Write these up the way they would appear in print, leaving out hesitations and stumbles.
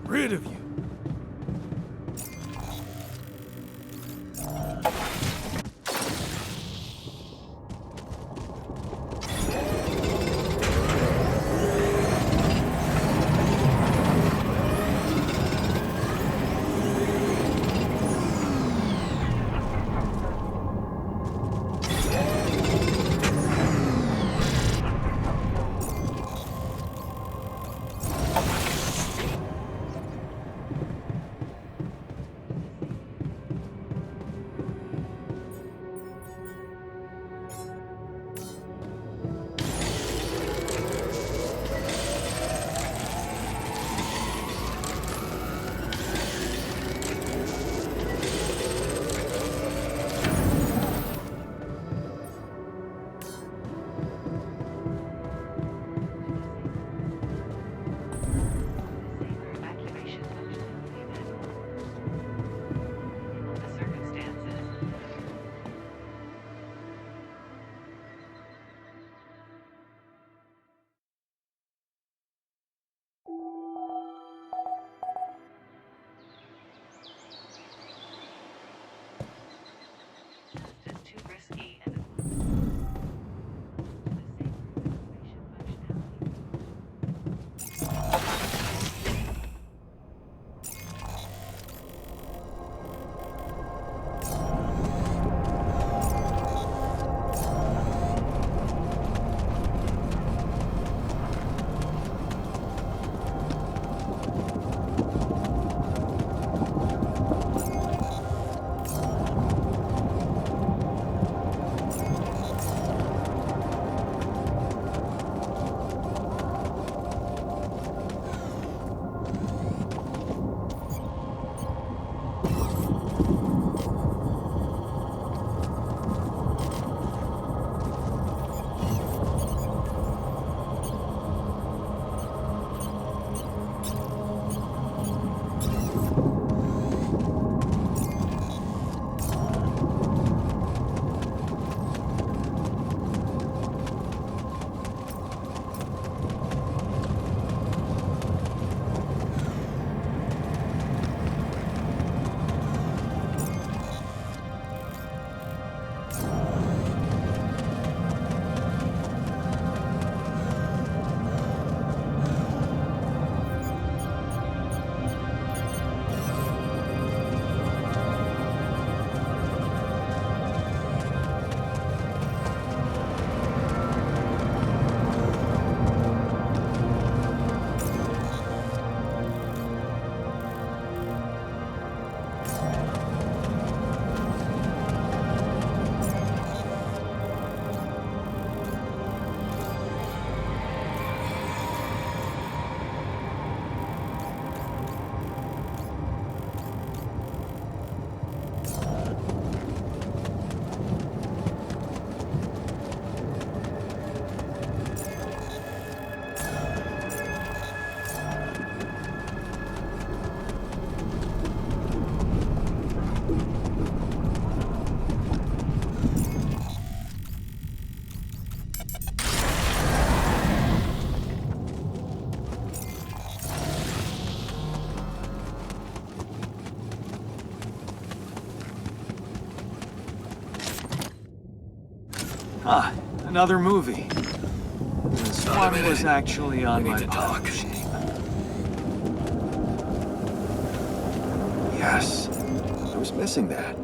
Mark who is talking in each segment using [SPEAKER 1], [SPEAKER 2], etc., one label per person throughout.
[SPEAKER 1] rid of you.
[SPEAKER 2] Ah, another movie. This one was actually on my
[SPEAKER 1] talk.
[SPEAKER 2] sheet. Yes, I was missing that.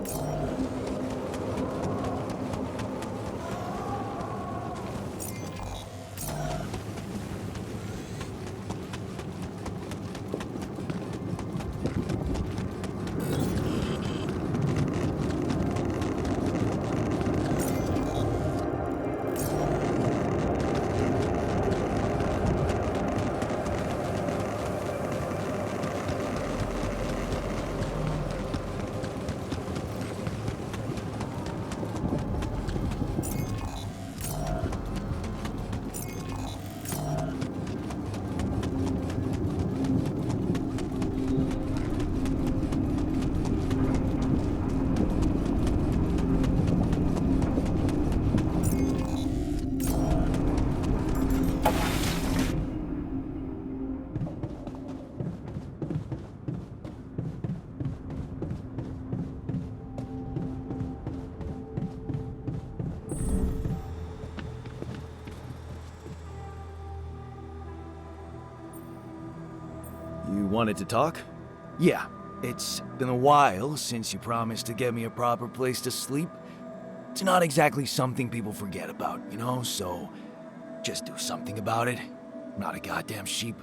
[SPEAKER 1] You wanted to talk?
[SPEAKER 3] Yeah, it's been a while since you promised to get me a proper place to sleep. It's not exactly something people forget about, you know, so just do something about it. I'm not a goddamn sheep.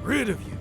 [SPEAKER 1] Rid of you.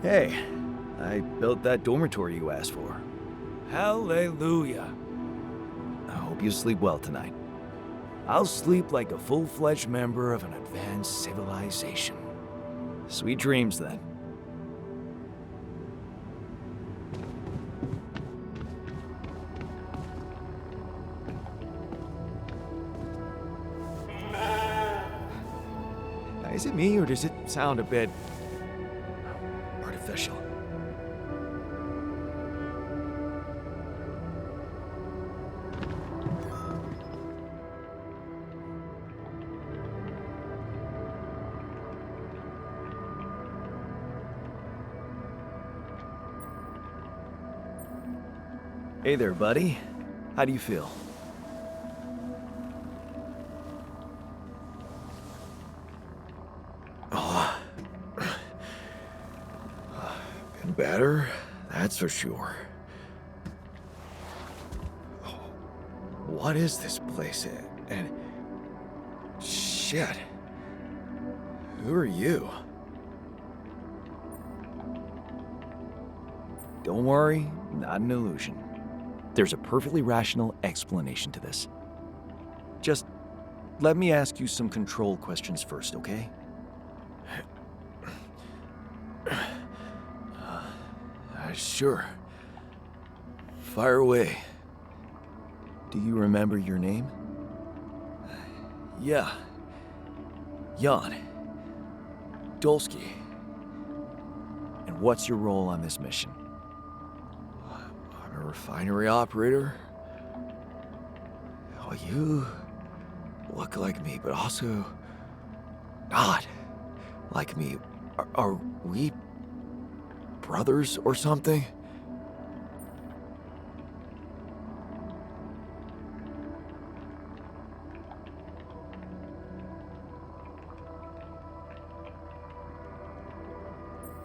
[SPEAKER 1] Hey, I built that dormitory you asked for.
[SPEAKER 3] Hallelujah.
[SPEAKER 1] I hope you sleep well tonight.
[SPEAKER 3] I'll sleep like a full-fledged member of an advanced civilization.
[SPEAKER 1] Sweet dreams, then.
[SPEAKER 3] Is it me, or does it sound a bit artificial?
[SPEAKER 1] Hey there, buddy. How do you feel?
[SPEAKER 3] Been better, that's for sure. Oh, what is this place? And shit. Who are you?
[SPEAKER 1] Don't worry, not an illusion. There's a perfectly rational explanation to this. Just let me ask you some control questions first, okay?
[SPEAKER 3] Sure. Fire away.
[SPEAKER 1] Do you remember your name?
[SPEAKER 3] Yeah. Jan. Dolsky.
[SPEAKER 1] And what's your role on this mission?
[SPEAKER 3] I'm a refinery operator. Oh, you look like me, but also not like me. Are we brothers or something?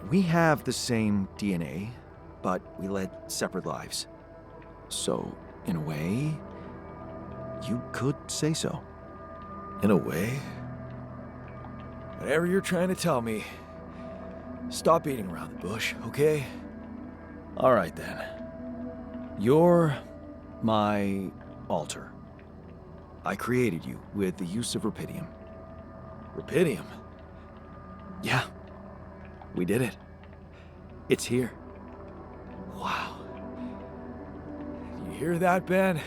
[SPEAKER 1] We have the same DNA, but we led separate lives. So, in a way, you could say so.
[SPEAKER 3] In a way? Whatever you're trying to tell me, stop beating around the bush, okay?
[SPEAKER 1] All right then. You're my alter. I created you with the use of Rapidium.
[SPEAKER 3] Rapidium?
[SPEAKER 1] Yeah, we did it. It's here.
[SPEAKER 3] Wow. You hear that, Ben?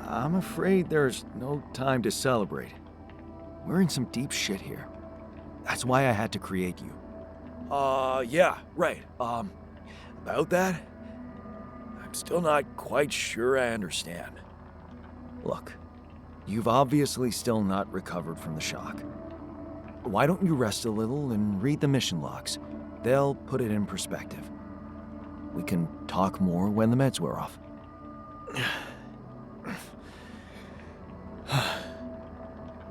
[SPEAKER 1] I'm afraid there's no time to celebrate. We're in some deep shit here. That's why I had to create you.
[SPEAKER 3] Yeah, right. About that? I'm still not quite sure I understand.
[SPEAKER 1] Look, you've obviously still not recovered from the shock. Why don't you rest a little and read the mission logs? They'll put it in perspective. We can talk more when the meds wear off.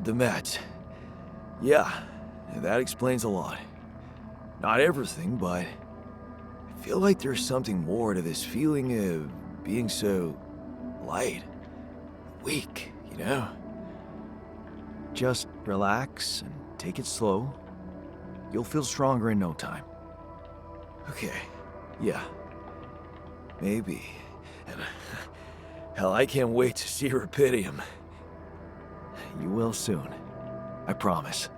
[SPEAKER 3] The meds. Yeah, that explains a lot. Not everything, but I feel like there's something more to this feeling of being so light, weak, you know?
[SPEAKER 1] Just relax and take it slow. You'll feel stronger in no time.
[SPEAKER 3] Okay, yeah. Maybe. And hell, I can't wait to see Rapidium.
[SPEAKER 1] You will soon. I promise.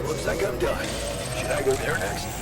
[SPEAKER 3] Looks like I'm done. Should I go there next?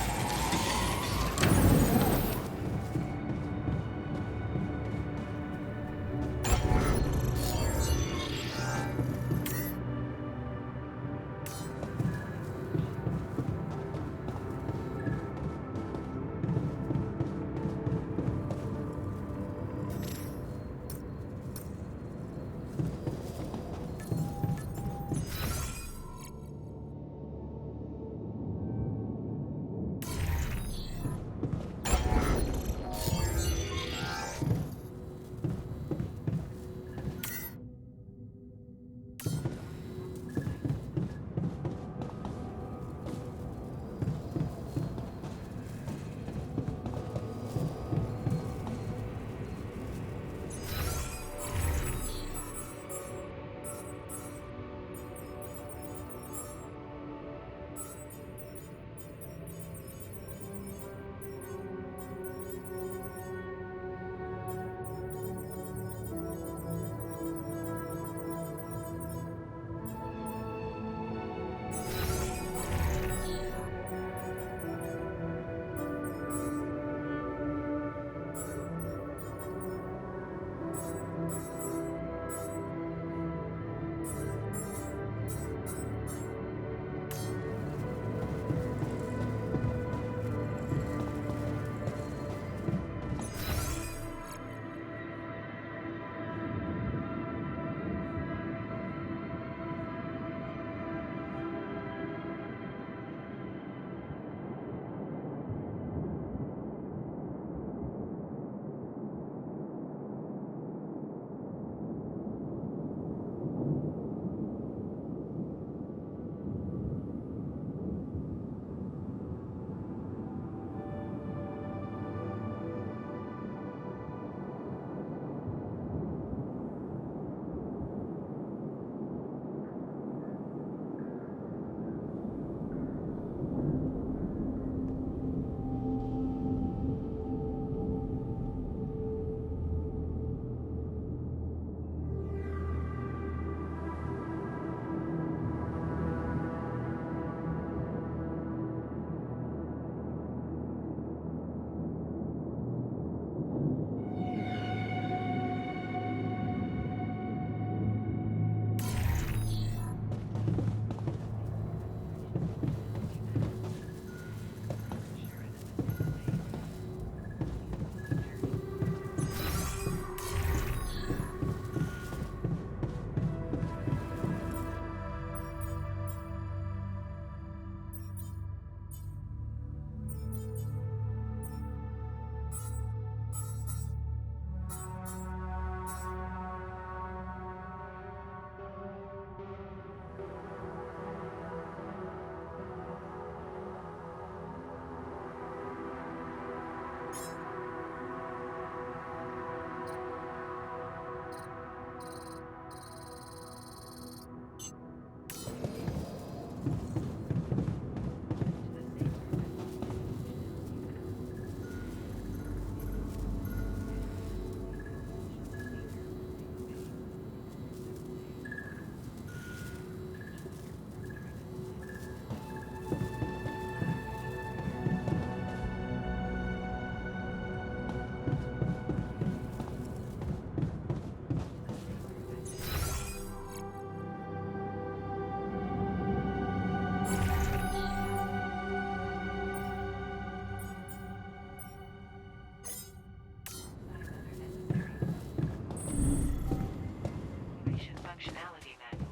[SPEAKER 4] Functionality manual.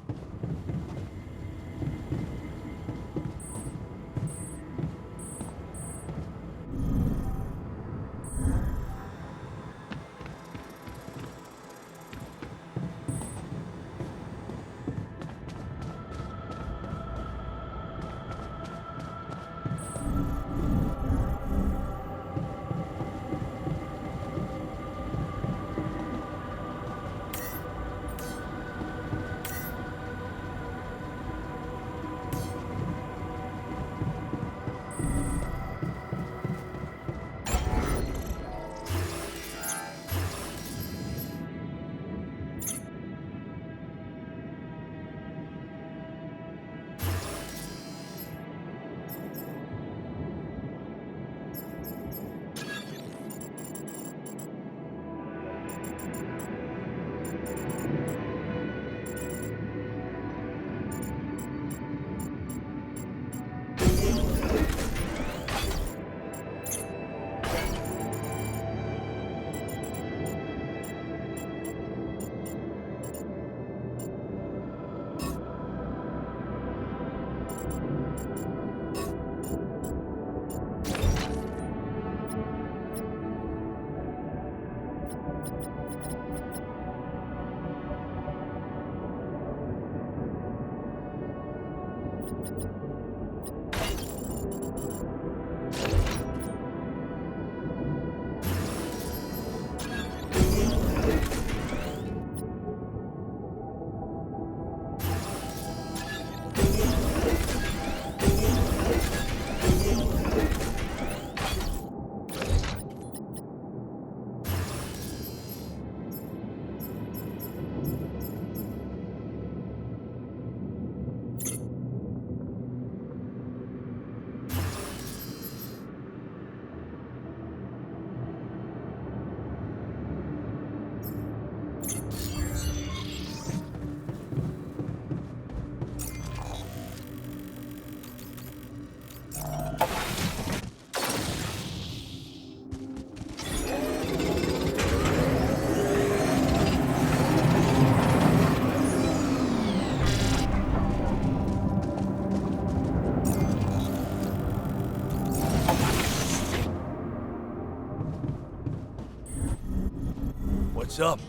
[SPEAKER 3] What's up?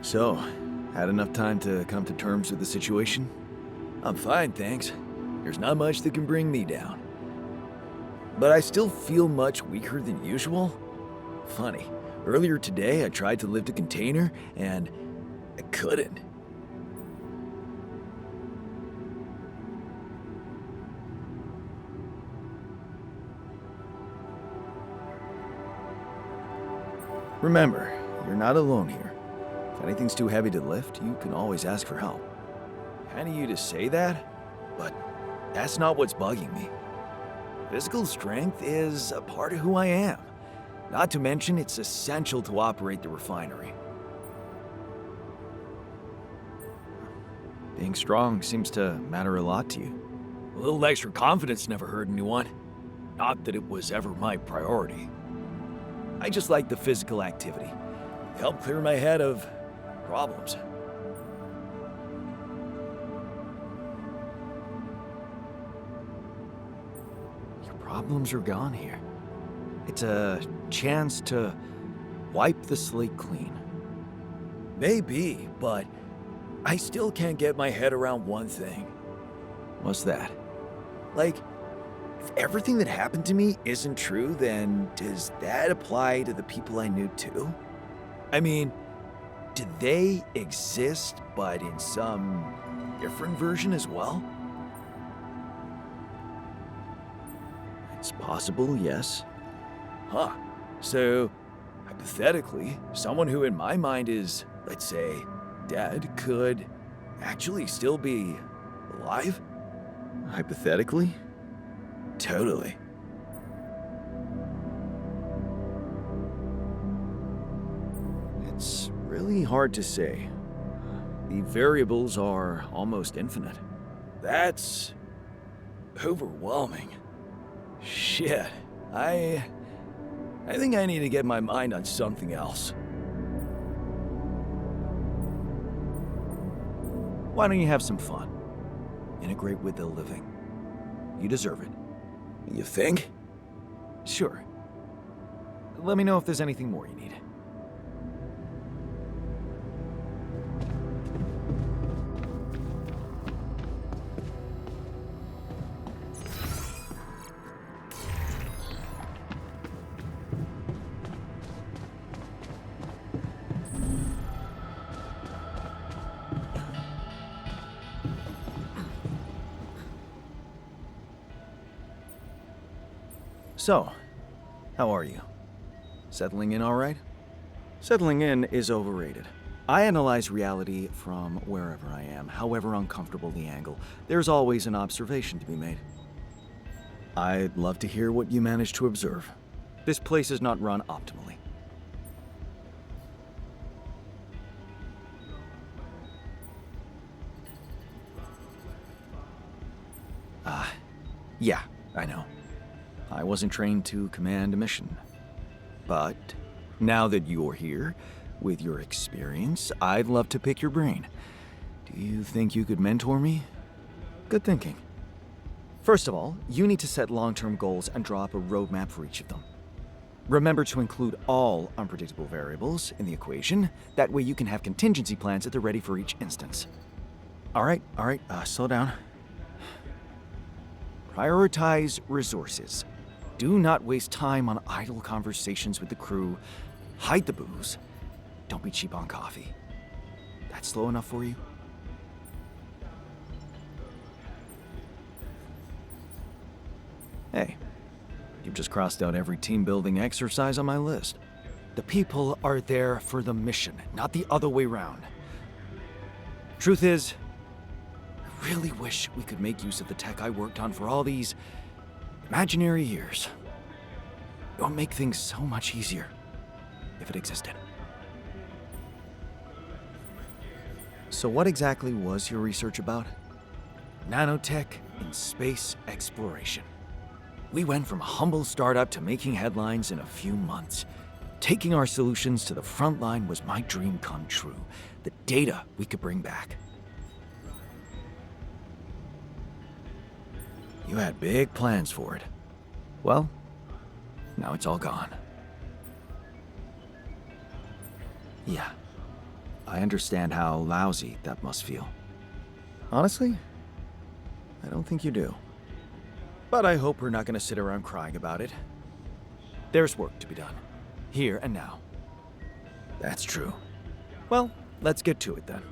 [SPEAKER 1] So, had enough time to come to terms with the situation?
[SPEAKER 3] I'm fine, thanks.
[SPEAKER 1] There's not much that can bring me down. But I still feel much weaker than usual. Funny, earlier today I tried to lift a container, and I couldn't. Remember, you're not alone here. If anything's too heavy to lift, you can always ask for help. Kind of you to say that, but that's not what's bugging me. Physical strength is a part of who I am. Not to mention, it's essential to operate the refinery. Being strong seems to matter a lot to you.
[SPEAKER 3] A little extra confidence never hurt anyone. Not that it was ever my priority.
[SPEAKER 1] I just like the physical activity. It helped clear my head of problems. Your problems are gone here. It's a chance to wipe the slate clean.
[SPEAKER 3] Maybe, but I still can't get my head around one thing.
[SPEAKER 1] What's that?
[SPEAKER 3] Like,
[SPEAKER 1] if everything that happened to me isn't true, then does that apply to the people I knew too? I mean, do they exist, but in some different version as well? It's possible, yes. Huh. So, hypothetically, someone who in my mind is, let's say, dead could actually still be alive? Hypothetically? Totally. It's really hard to say. The variables are almost infinite. That's overwhelming. Shit. I think I need to get my mind on something else. Why don't you have some fun? Integrate with the living. You deserve it. You think? Sure. Let me know if there's anything more you need. So, how are you? Settling in all right? Settling in is overrated. I analyze reality from wherever I am, however uncomfortable the angle. There's always an observation to be made. I'd love to hear what you managed to observe. This place is not run optimally. Yeah, I know. I wasn't trained to command a mission. But now that you're here, with your experience, I'd love to pick your brain. Do you think you could mentor me? Good thinking. First of all, you need to set long-term goals and draw up a roadmap for each of them. Remember to include all unpredictable variables in the equation. That way you can have contingency plans at the ready for each instance. All right, slow down. Prioritize resources. Do not waste time on idle conversations with the crew. Hide the booze. Don't be cheap on coffee. That slow enough for you? Hey, you've just crossed out every team-building exercise on my list. The people are there for the mission, not the other way round. Truth is, I really wish we could make use of the tech I worked on for all these imaginary years. It would make things so much easier if it existed. So what exactly was your research about? Nanotech in space exploration. We went from a humble startup to making headlines in a few months. Taking our solutions to the front line was my dream come true. The data we could bring back. You had big plans for it. Well, now it's all gone. Yeah, I understand how lousy that must feel. Honestly, I don't think you do. But I hope we're not going to sit around crying about it. There's work to be done, here and now. That's true. Well, let's get to it then.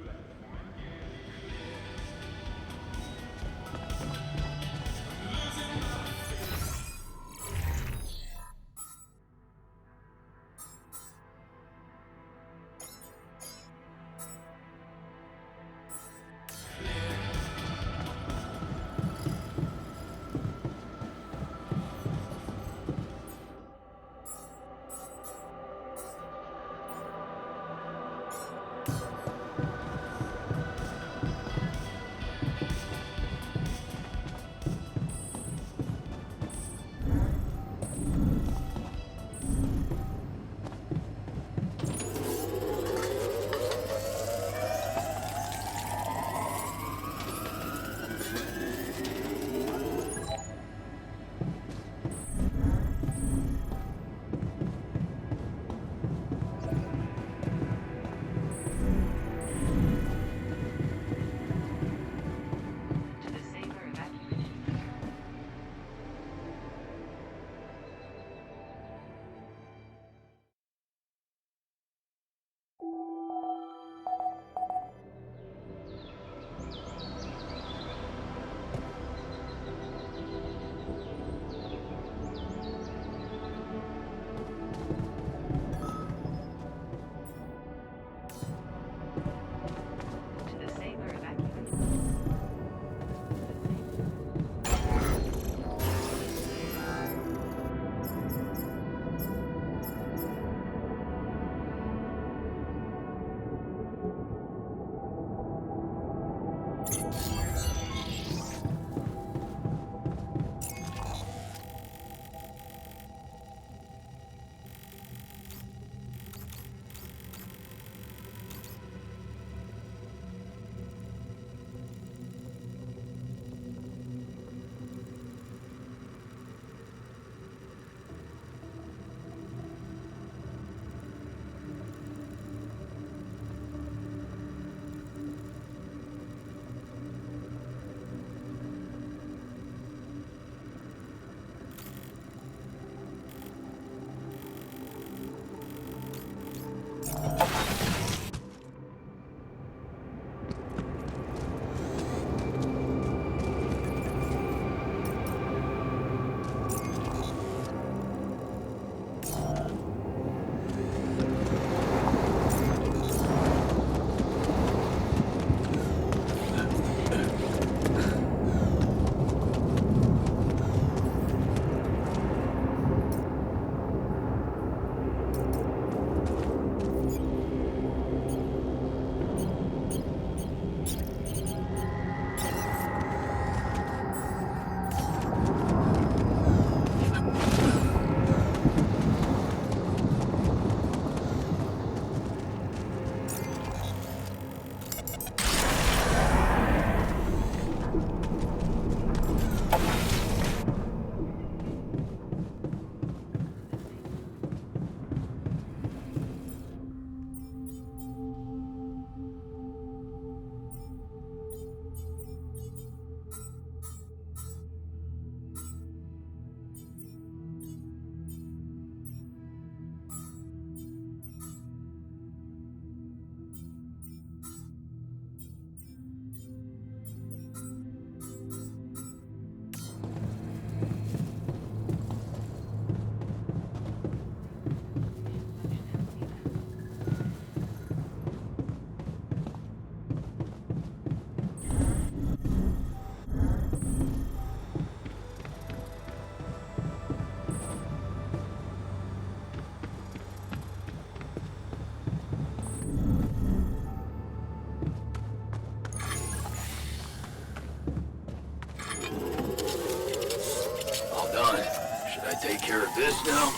[SPEAKER 3] care of this now?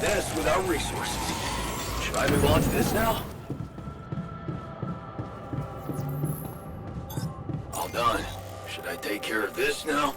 [SPEAKER 3] This without resources. Should I move on to this now? All done. Should I take care of this now?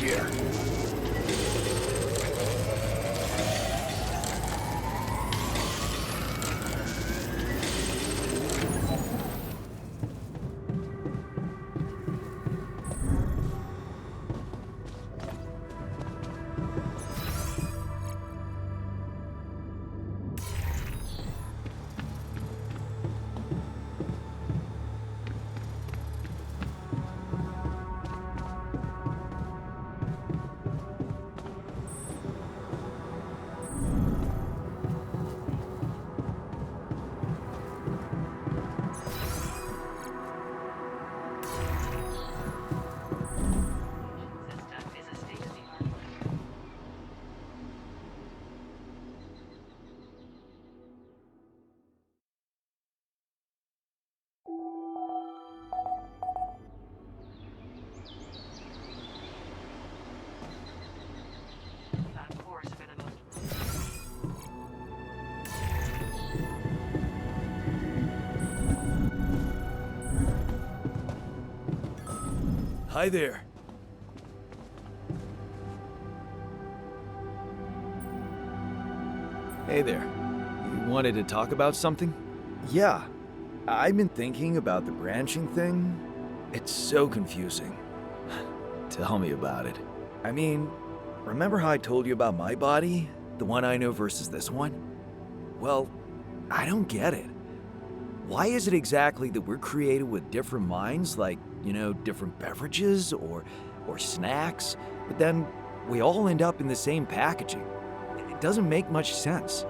[SPEAKER 3] chair. Hi there.
[SPEAKER 1] Hey there. You wanted to talk about something? Yeah. I've been thinking about the branching thing. It's so confusing. Tell me about it. I mean, remember how I told you about my body? The one I know versus this one? Well, I don't get it. Why is it exactly that we're created with different minds, like, different beverages or snacks, but then we all end up in the same packaging? It doesn't make much sense.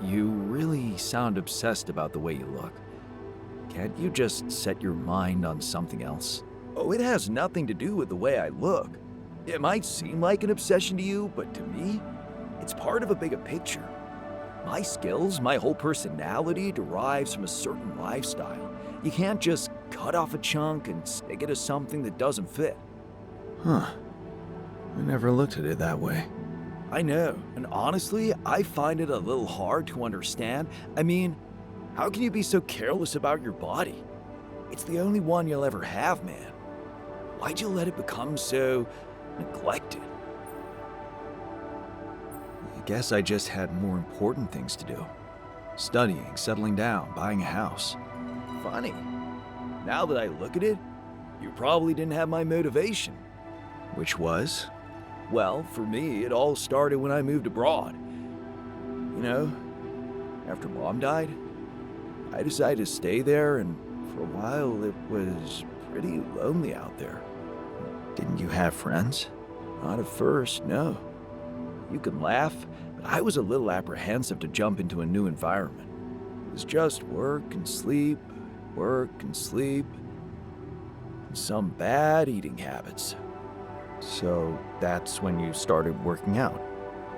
[SPEAKER 1] You really sound obsessed about the way you look. Can't you just set your mind on something else? Oh, it has nothing to do with the way I look. It might seem like an obsession to you, but to me, it's part of a bigger picture. My skills, my whole personality derives from a certain lifestyle. You can't just cut off a chunk and stick it to something that doesn't fit. Huh. I never looked at it that way. I know, and honestly, I find it a little hard to understand. I mean, how can you be so careless about your body? It's the only one you'll ever have, man. Why'd you let it become so neglected? I guess I just had more important things to do. Studying, settling down, buying a house. Funny. Now that I look at it, you probably didn't have my motivation. Which was? Well, for me, it all started when I moved abroad. After Mom died, I decided to stay there, and for a while it was pretty lonely out there. Didn't you have friends? Not at first, no. You can laugh, but I was a little apprehensive to jump into a new environment. It was just work and sleep, and some bad eating habits. So that's when you started working out.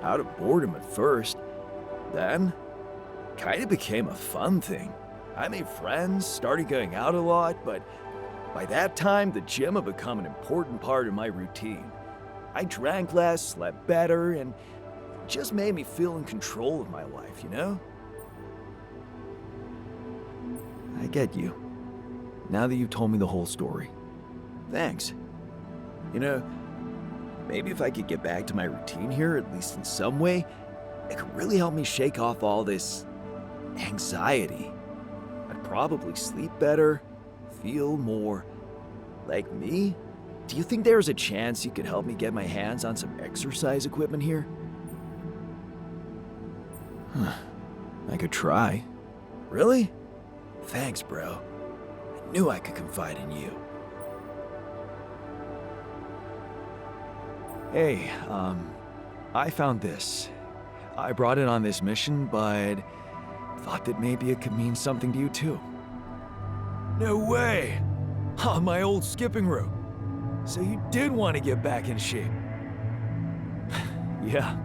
[SPEAKER 1] Out of boredom at first. Then, kind of became a fun thing. I made friends, started going out a lot, but by that time, the gym had become an important part of my routine. I drank less, slept better, and it just made me feel in control of my life, I get you. Now that you've told me the whole story. Thanks. Maybe if I could get back to my routine here, at least in some way, it could really help me shake off all this anxiety. I'd probably sleep better, feel more like me. Do you think there's a chance you could help me get my hands on some exercise equipment here? I could try. Really? Thanks, bro. I knew I could confide in you. Hey, I found this. I brought it on this mission, but thought that maybe it could mean something to you too. No way! On my old skipping rope. So you did want to get back in shape. Yeah.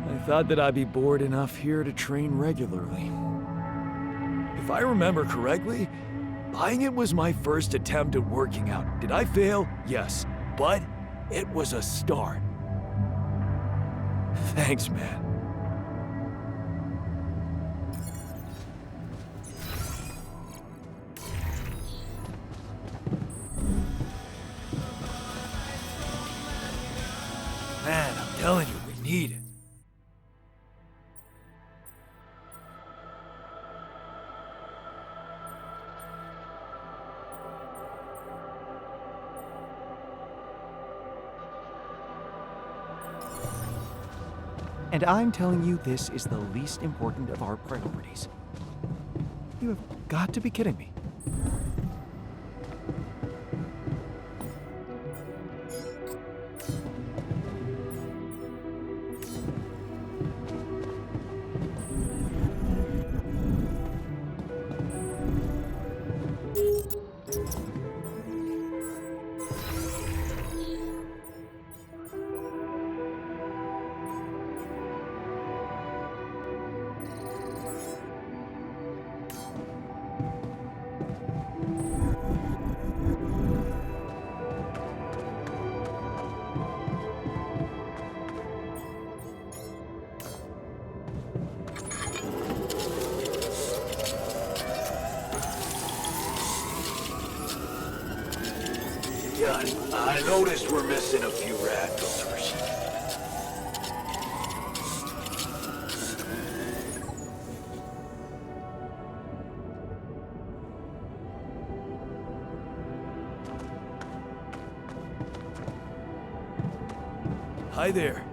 [SPEAKER 1] I thought that I'd be bored enough here to train regularly. If I remember correctly, buying it was my first attempt at working out. Did I fail? Yes. But it was a start.
[SPEAKER 3] Thanks, man. Man, I'm telling you, we need it.
[SPEAKER 1] And I'm telling you this is the least important of our priorities. You have got to be kidding me.
[SPEAKER 3] Yeah, I noticed we're missing a few rat filters. Hi there.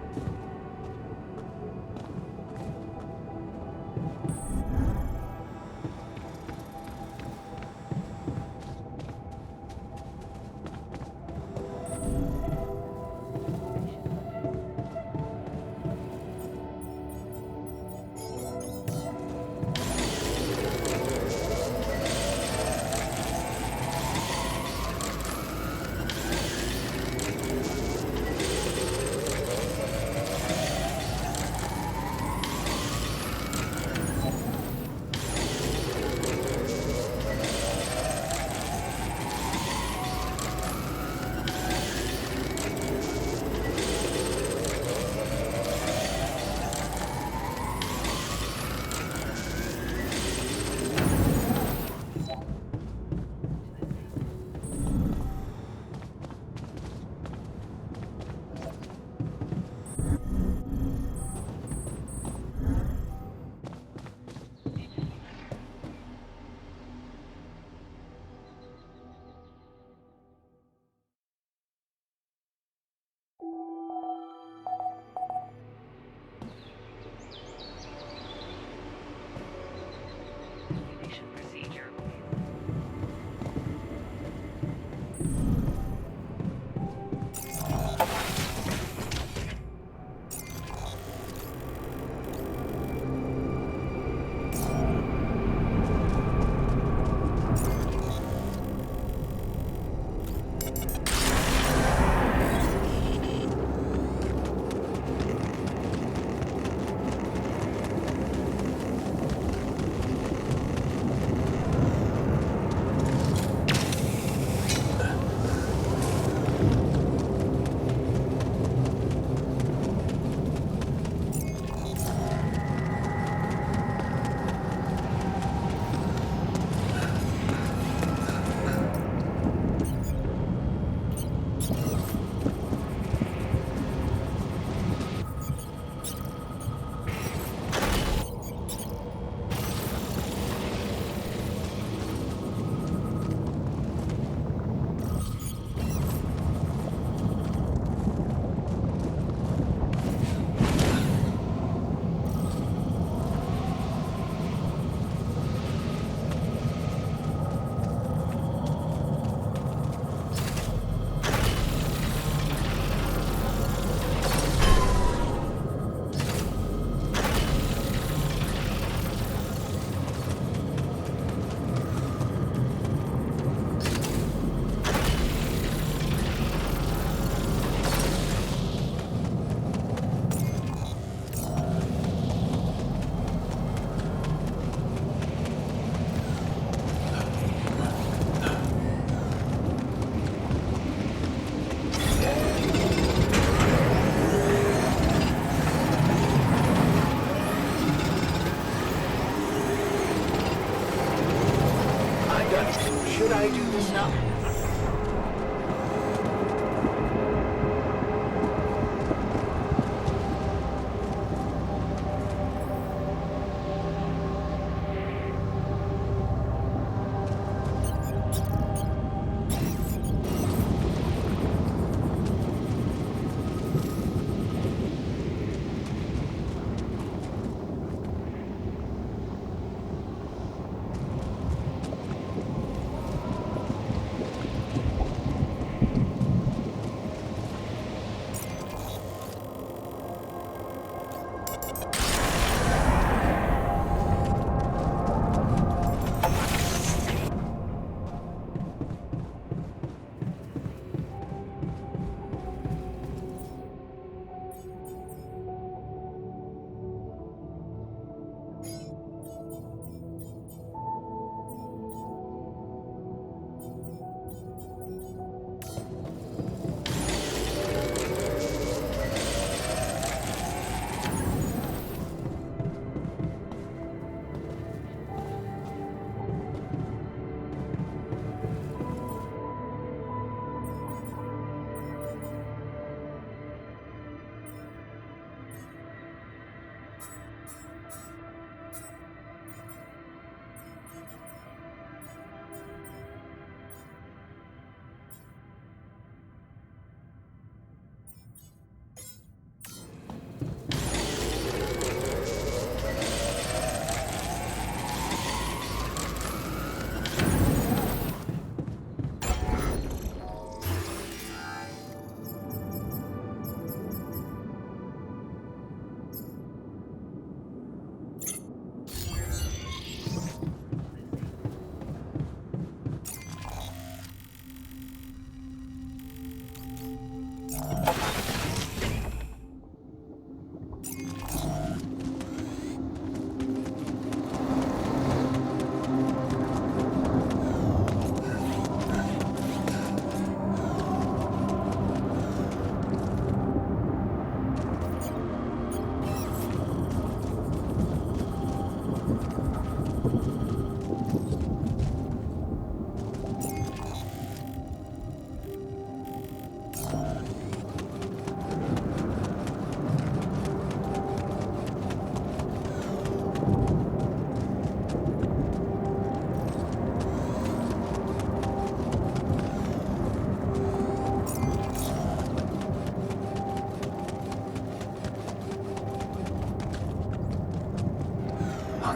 [SPEAKER 4] I do this now?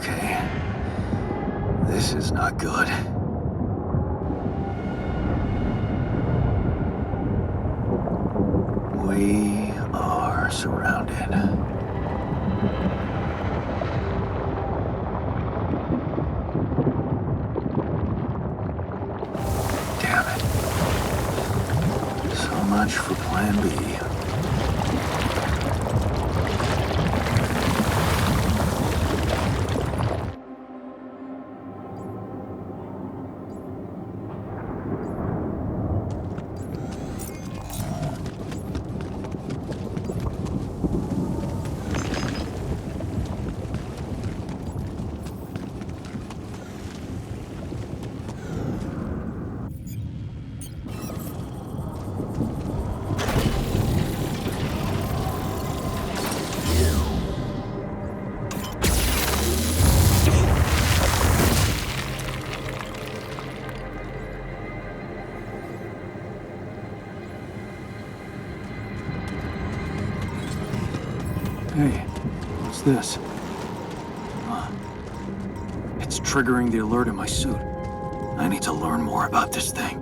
[SPEAKER 3] Okay. This is not good. We are surrounded. Damn it. So much for Plan B.
[SPEAKER 2] Hey, what's this? It's triggering the alert in my suit.
[SPEAKER 3] I need to learn more about this thing.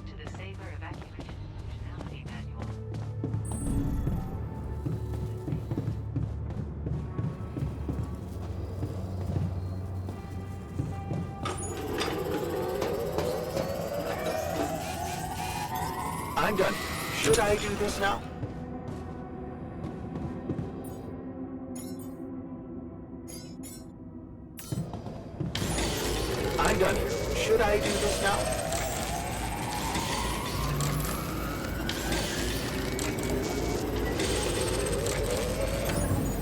[SPEAKER 4] To the Saber evacuation functionality manual.
[SPEAKER 3] I'm done. Should I do this now? I'm done here. Should I do this now?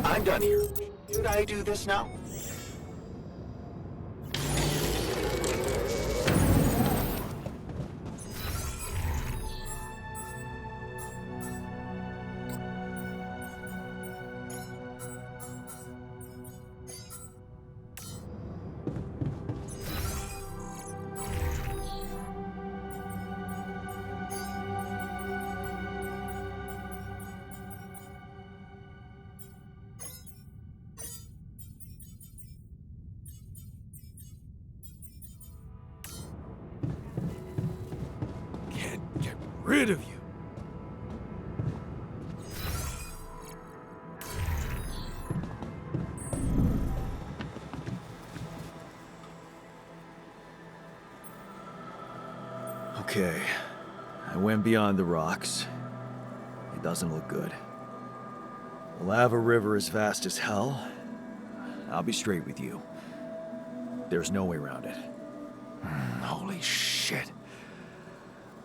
[SPEAKER 3] I'm done here. Should I do this now? Can't get rid of you.
[SPEAKER 1] Okay, I went beyond the rocks. It doesn't look good. The lava river is vast as hell. I'll be straight with you. There's no way around it.
[SPEAKER 3] Holy shit.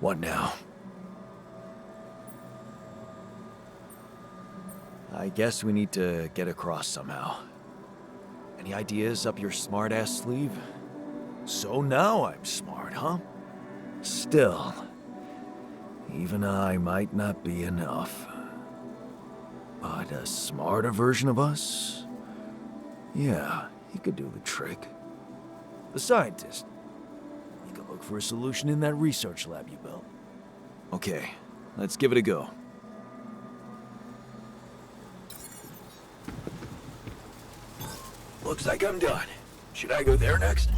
[SPEAKER 3] What now?
[SPEAKER 1] I guess we need to get across somehow. Any ideas up your smart-ass sleeve?
[SPEAKER 3] So now I'm smart, huh?
[SPEAKER 1] Still, even I might not be enough. But a smarter version of us? Yeah, he could do the trick.
[SPEAKER 3] The scientist. You could look for a solution in that research lab you built.
[SPEAKER 1] Okay, let's give it a go.
[SPEAKER 3] Looks like I'm done. Should I go there next?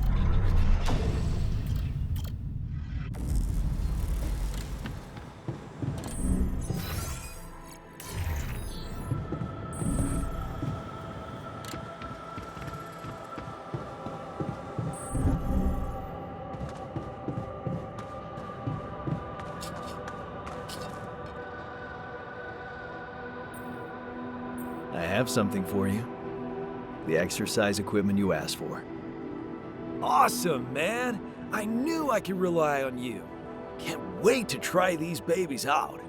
[SPEAKER 1] I have something for you. The exercise equipment you asked for.
[SPEAKER 3] Awesome, man! I knew I could rely on you. Can't wait to try these babies out.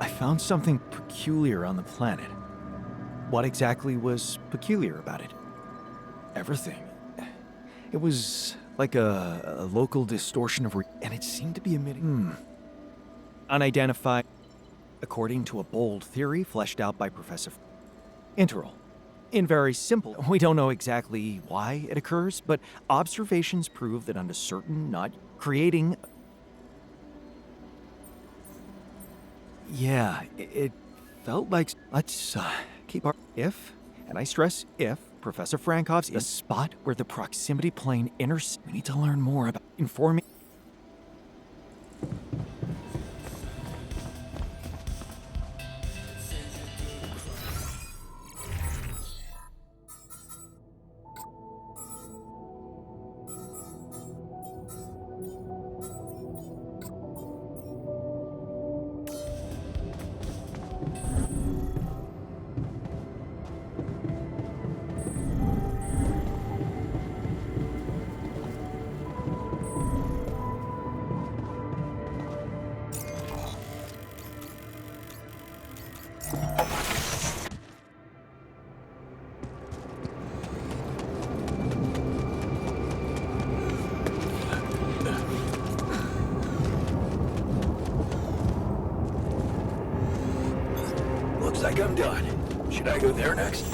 [SPEAKER 1] I found something peculiar on the planet. What exactly was peculiar about it? Everything. It was like a local distortion of and it seemed to be emitting unidentified, according to a bold theory fleshed out by Professor Interval. In very simple, we don't know exactly why it occurs, but observations prove that under certain not creating. Yeah, it felt like. Let's keep our. If, and I stress if, Professor Frankov's the spot where the proximity plane intersects. We need to learn more about informing.
[SPEAKER 3] think I'm done. Should I go there next?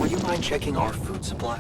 [SPEAKER 1] Would you mind checking our food supply?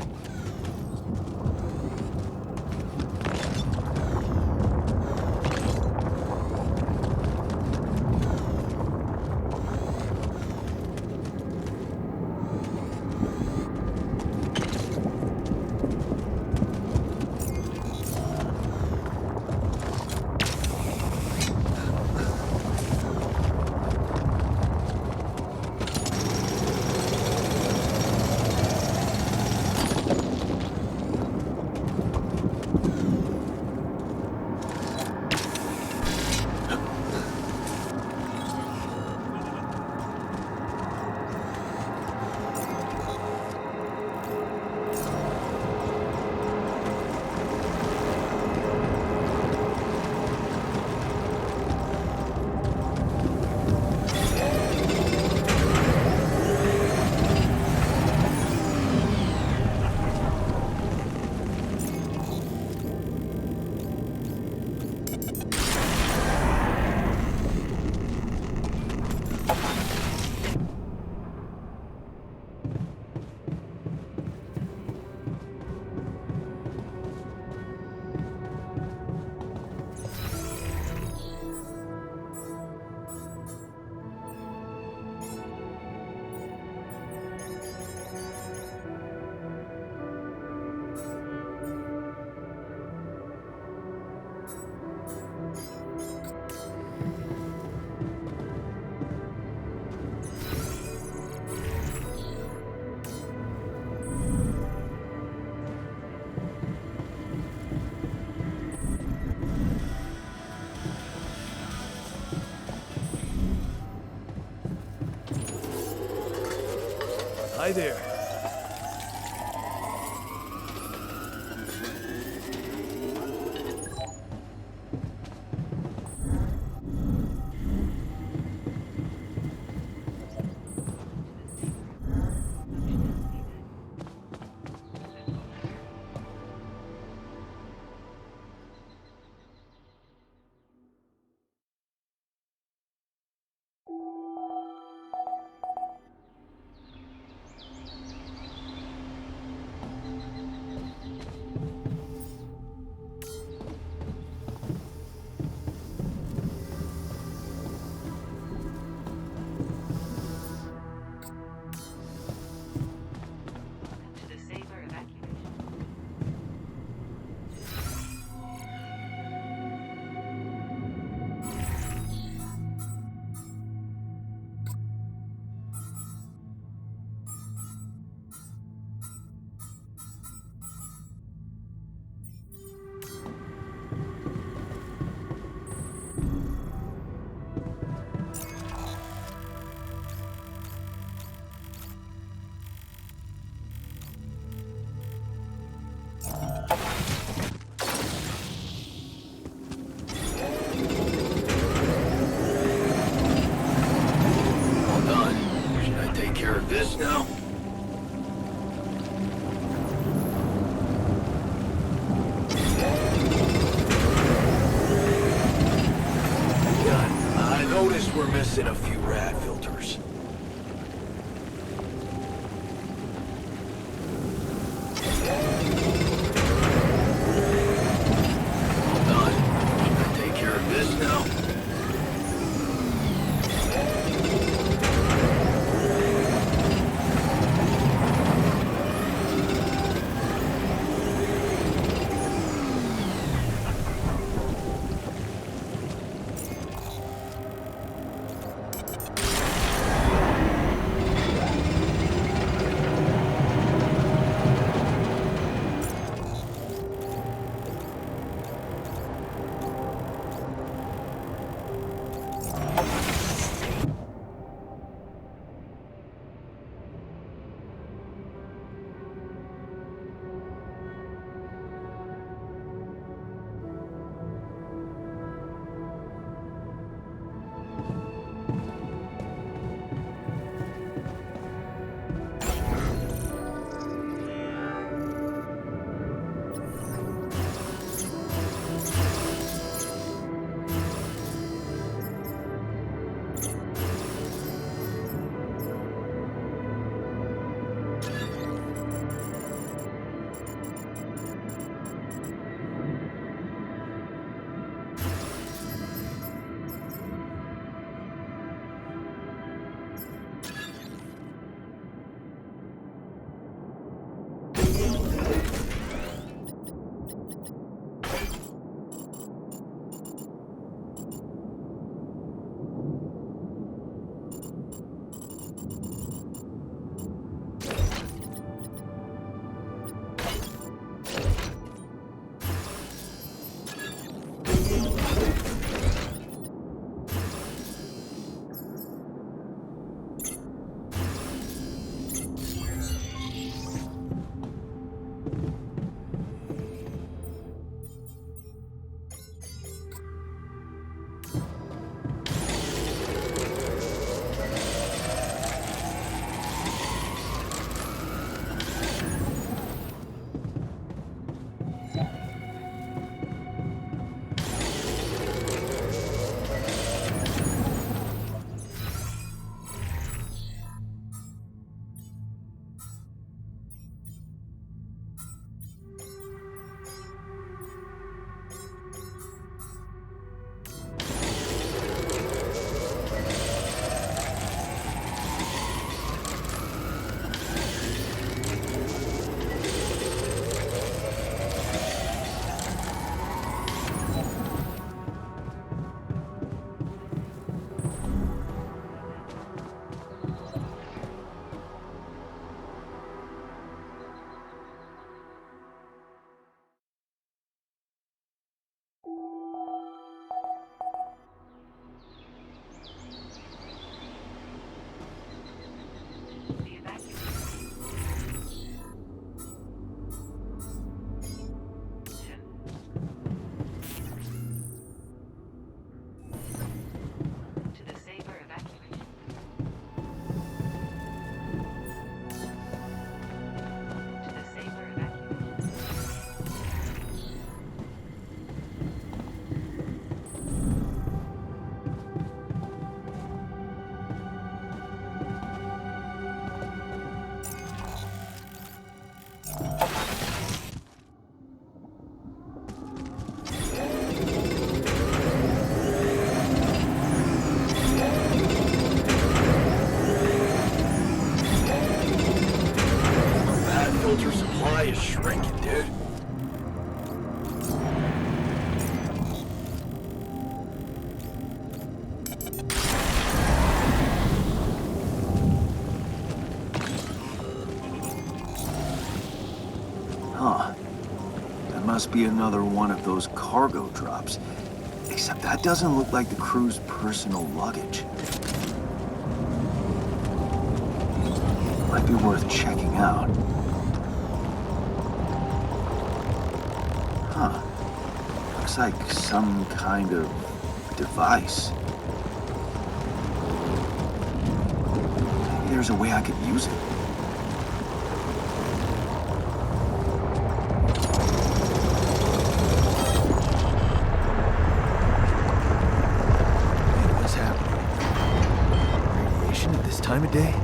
[SPEAKER 3] Hi there.
[SPEAKER 4] To the saber evacuation.
[SPEAKER 3] All done. Should I take care of this now? Done. I noticed we're missing a few rat filters. All done. Should I take care of this now?
[SPEAKER 2] must be another one of those cargo drops. Except that doesn't look like the crew's personal luggage. Might be worth checking out. Huh. Looks like some kind of device. Maybe there's a way I could use it.
[SPEAKER 1] What's happening? Radiation at this time of day?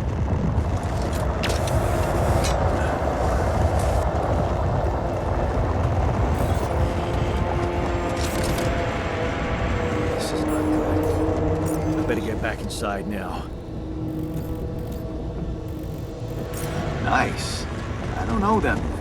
[SPEAKER 1] This is not good. I better get back inside now.
[SPEAKER 2] Nice. I don't know that movie.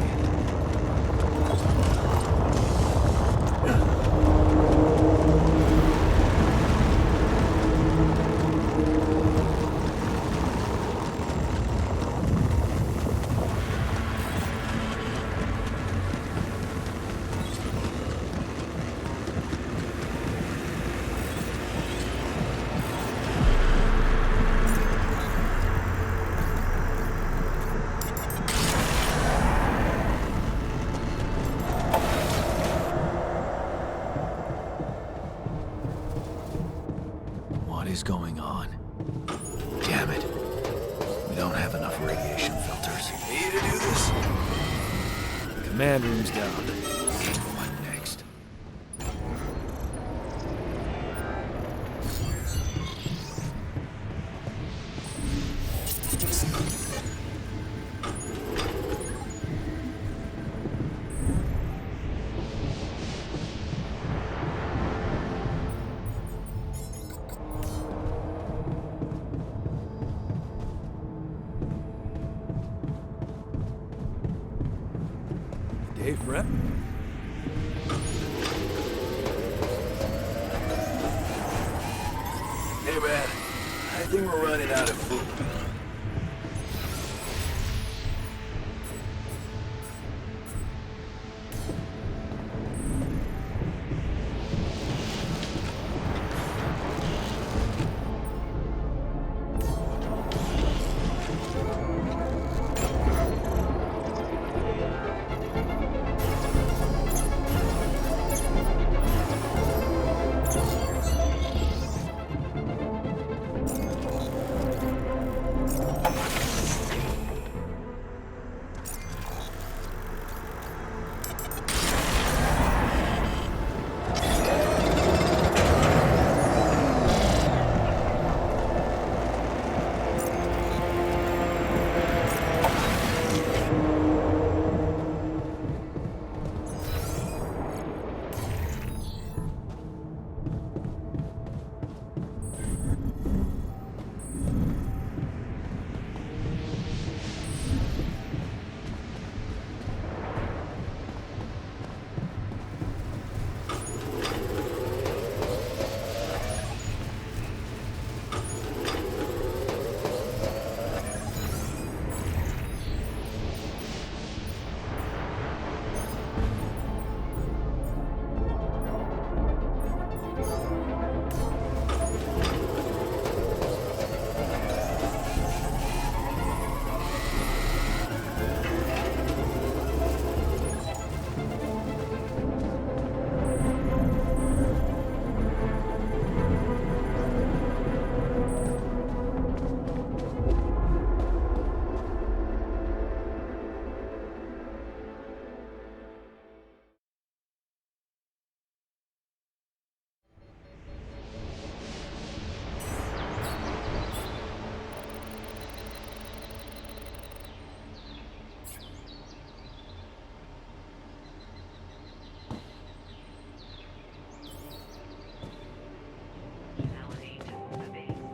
[SPEAKER 1] What is going on? Damn it. We don't have enough radiation filters.
[SPEAKER 3] Me to do this?
[SPEAKER 1] Command room's down. What next? Hey, friend.
[SPEAKER 3] Hey, man. I think we're running out of food.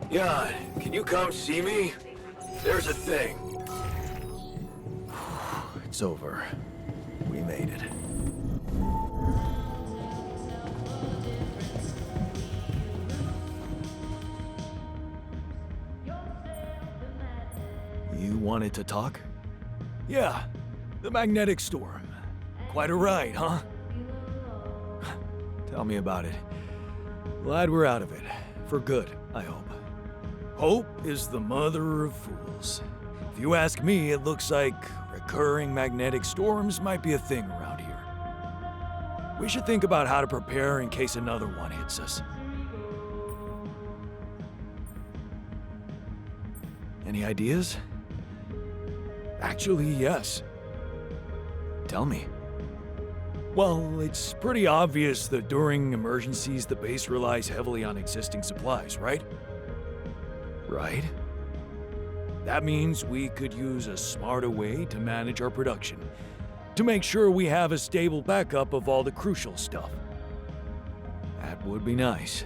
[SPEAKER 3] Jan, can you come see me? There's a thing.
[SPEAKER 1] It's over. We made it. You wanted to talk?
[SPEAKER 3] Yeah, the magnetic storm. Quite a ride, huh? Tell me about it. Glad we're out of it. For good, I hope. Hope is the mother of fools. If you ask me, it looks like recurring magnetic storms might be a thing around here. We should think about how to prepare in case another one hits us. Any ideas? Actually, yes.
[SPEAKER 1] Tell me.
[SPEAKER 3] Well, it's pretty obvious that during emergencies, the base relies heavily on existing supplies, right?
[SPEAKER 1] Right?
[SPEAKER 3] That means we could use a smarter way to manage our production, to make sure we have a stable backup of all the crucial stuff.
[SPEAKER 1] That would be nice.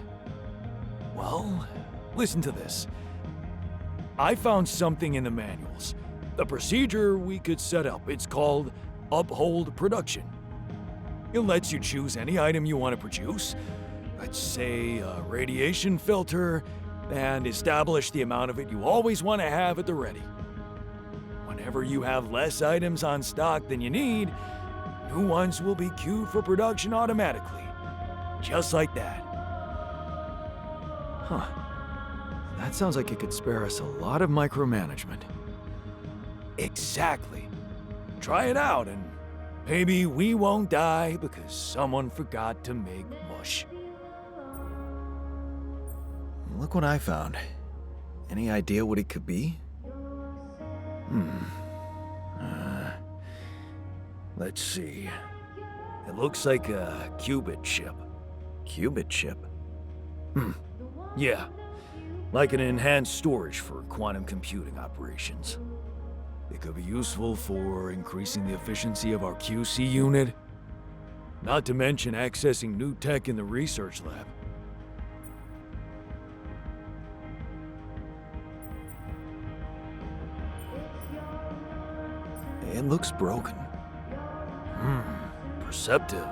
[SPEAKER 3] Well, listen to this. I found something in the manuals. The procedure we could set up. It's called Uphold Production. It lets you choose any item you want to produce, let's say a radiation filter, and establish the amount of it you always want to have at the ready. Whenever you have less items on stock than you need, new ones will be queued for production automatically. Just like that.
[SPEAKER 1] Huh. That sounds like it could spare us a lot of micromanagement.
[SPEAKER 3] Exactly. Try it out and maybe we won't die because someone forgot to make mush.
[SPEAKER 1] Look what I found. Any idea what it could be?
[SPEAKER 3] Let's see. It looks like a qubit chip.
[SPEAKER 1] Qubit chip?
[SPEAKER 3] Yeah, like an enhanced storage for quantum computing operations. It could be useful for increasing the efficiency of our QC unit, not to mention accessing new tech in the research lab.
[SPEAKER 1] It looks broken.
[SPEAKER 3] Perceptive.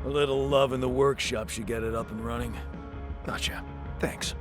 [SPEAKER 3] A little love in the workshop should get it up and running.
[SPEAKER 1] Gotcha. Thanks.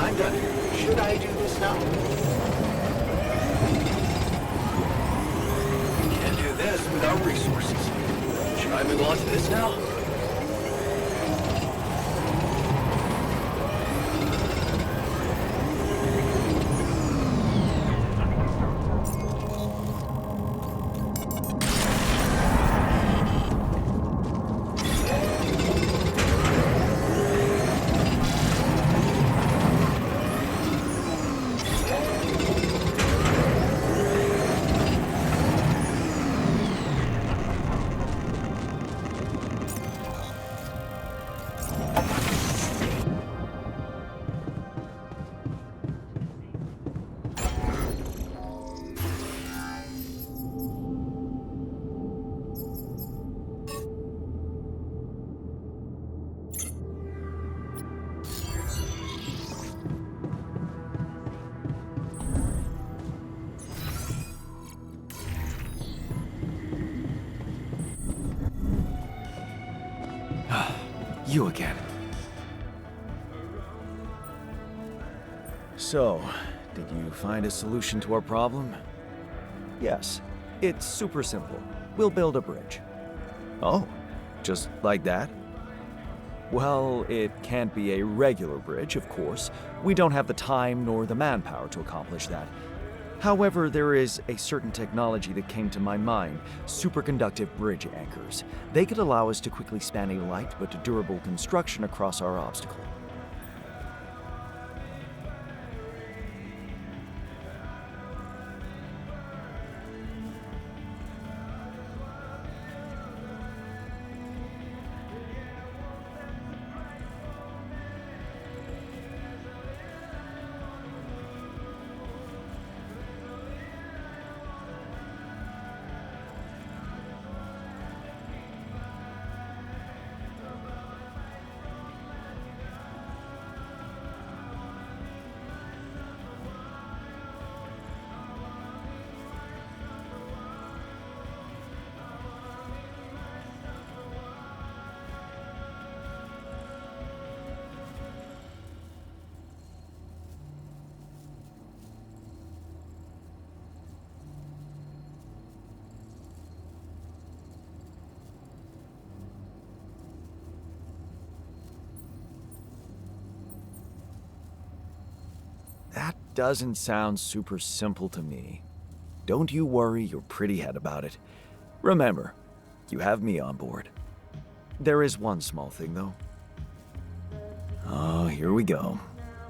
[SPEAKER 3] I'm done here. Should I do this now? Can't do this without resources. Should I move on to this now?
[SPEAKER 1] You again. So, did you find a solution to our problem? Yes, it's super simple. We'll build a bridge. Oh, just like that? Well, it can't be a regular bridge, of course. We don't have the time nor the manpower to accomplish that. However, there is a certain technology that came to my mind, superconductive bridge anchors. They could allow us to quickly span a light but durable construction across our obstacle. That doesn't sound super simple to me. Don't you worry your pretty head about it. Remember, you have me on board. There is one small thing, though. Oh, here we go.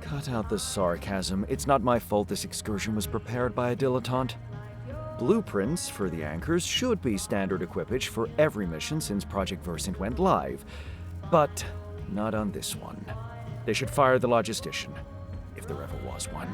[SPEAKER 1] Cut out the sarcasm. It's not my fault this excursion was prepared by a dilettante. Blueprints for the anchors should be standard equipage for every mission since Project Versant went live, but not on this one. They should fire the logistician, if there ever was one.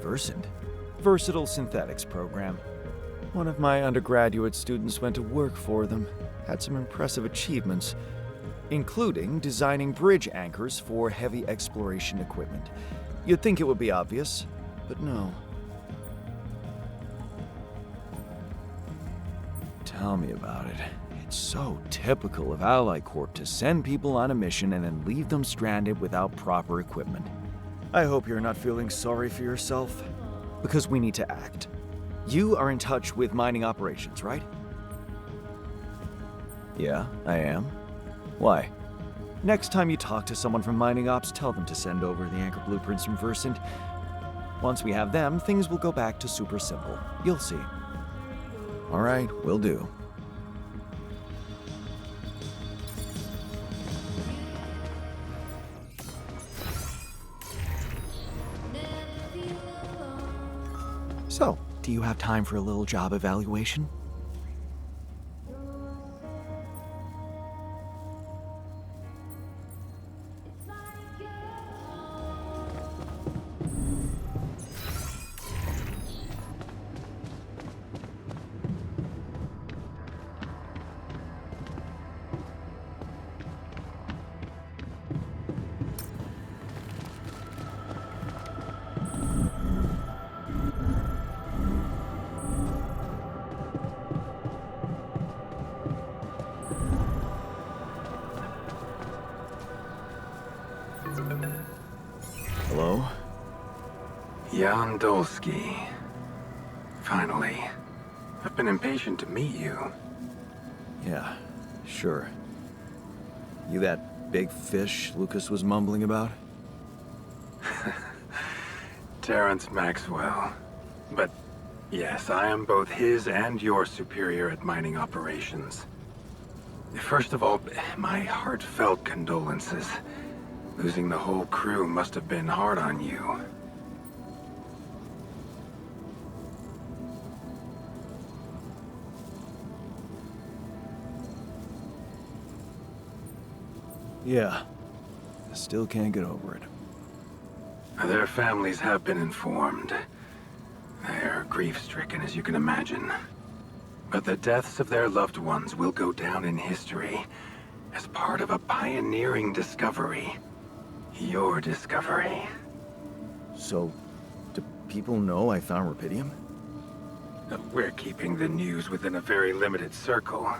[SPEAKER 1] Versant? Versatile Synthetics program. One of my undergraduate students went to work for them, had some impressive achievements, including designing bridge anchors for heavy exploration equipment. You'd think it would be obvious, but no. Tell me about it. It's so typical of Ally Corp to send people on a mission and then leave them stranded without proper equipment. I hope you're not feeling sorry for yourself, because we need to act. You are in touch with mining operations, right? Yeah, I am. Why? Next time you talk to someone from mining ops, tell them to send over the anchor blueprints from Versant. Once we have them, things will go back to super simple. You'll see. All right, will do. So, do you have time for a little job evaluation? Hello?
[SPEAKER 5] Jan Dolsky. Finally. I've been impatient to meet you.
[SPEAKER 1] Yeah, sure. You that big fish Lucas was mumbling about?
[SPEAKER 5] Terrence Maxwell. But yes, I am both his and your superior at mining operations. First of all, my heartfelt condolences. Losing the whole crew must have been hard on you.
[SPEAKER 1] Yeah. I still can't get over it.
[SPEAKER 5] Their families have been informed. They're grief-stricken, as you can imagine. But the deaths of their loved ones will go down in history as part of a pioneering discovery. Your discovery.
[SPEAKER 1] So, do people know I found rubidium?
[SPEAKER 5] We're keeping the news within a very limited circle.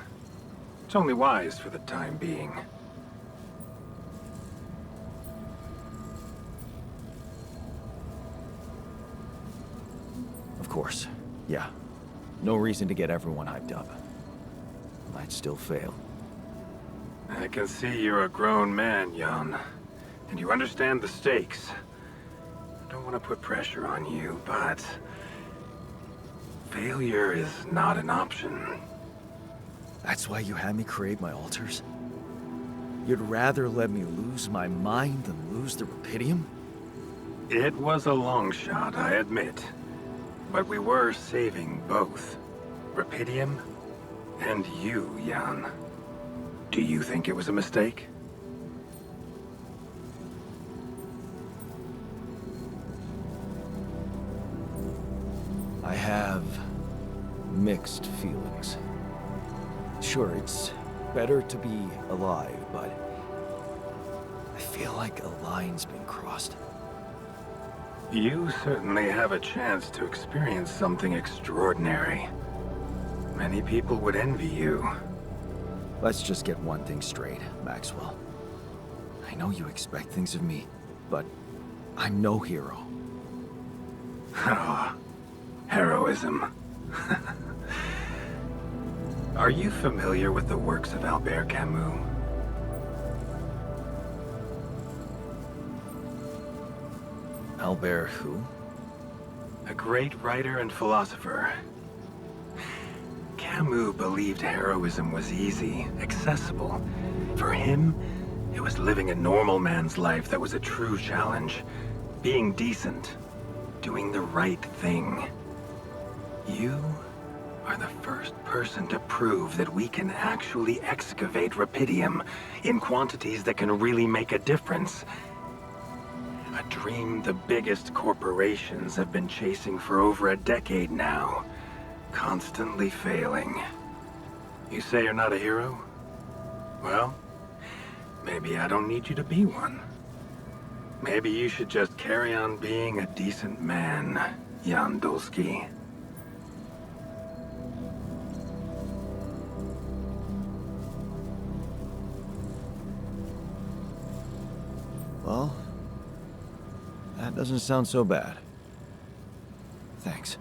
[SPEAKER 5] It's only wise for the time being.
[SPEAKER 1] Of course. Yeah. No reason to get everyone hyped up. Might still fail.
[SPEAKER 5] I can see you're a grown man, Jan. And you understand the stakes. I don't want to put pressure on you, but... failure is not an option.
[SPEAKER 1] That's why you had me create my altars? You'd rather let me lose my mind than lose the rubidium?
[SPEAKER 5] It was a long shot, I admit. But we were saving both. Rubidium and you, Jan. Do you think it was a mistake?
[SPEAKER 1] I have mixed feelings. Sure, it's better to be alive, but I feel like a line's been crossed.
[SPEAKER 5] You certainly have a chance to experience something extraordinary. Many people would envy you.
[SPEAKER 1] Let's just get one thing straight, Maxwell. I know you expect things of me, but I'm no hero.
[SPEAKER 5] Ah, heroism. Are you familiar with the works of Albert Camus?
[SPEAKER 1] Albert who?
[SPEAKER 5] A great writer and philosopher. Camus believed heroism was easy, accessible. For him, it was living a normal man's life that was a true challenge. Being decent. Doing the right thing. You are the first person to prove that we can actually excavate rubidium in quantities that can really make a difference. A dream the biggest corporations have been chasing for over a decade now. Constantly failing. You say you're not a hero? Well, maybe I don't need you to be one. Maybe you should just carry on being a decent man, Jan Dolsky.
[SPEAKER 1] Well, that doesn't sound so bad. Thanks.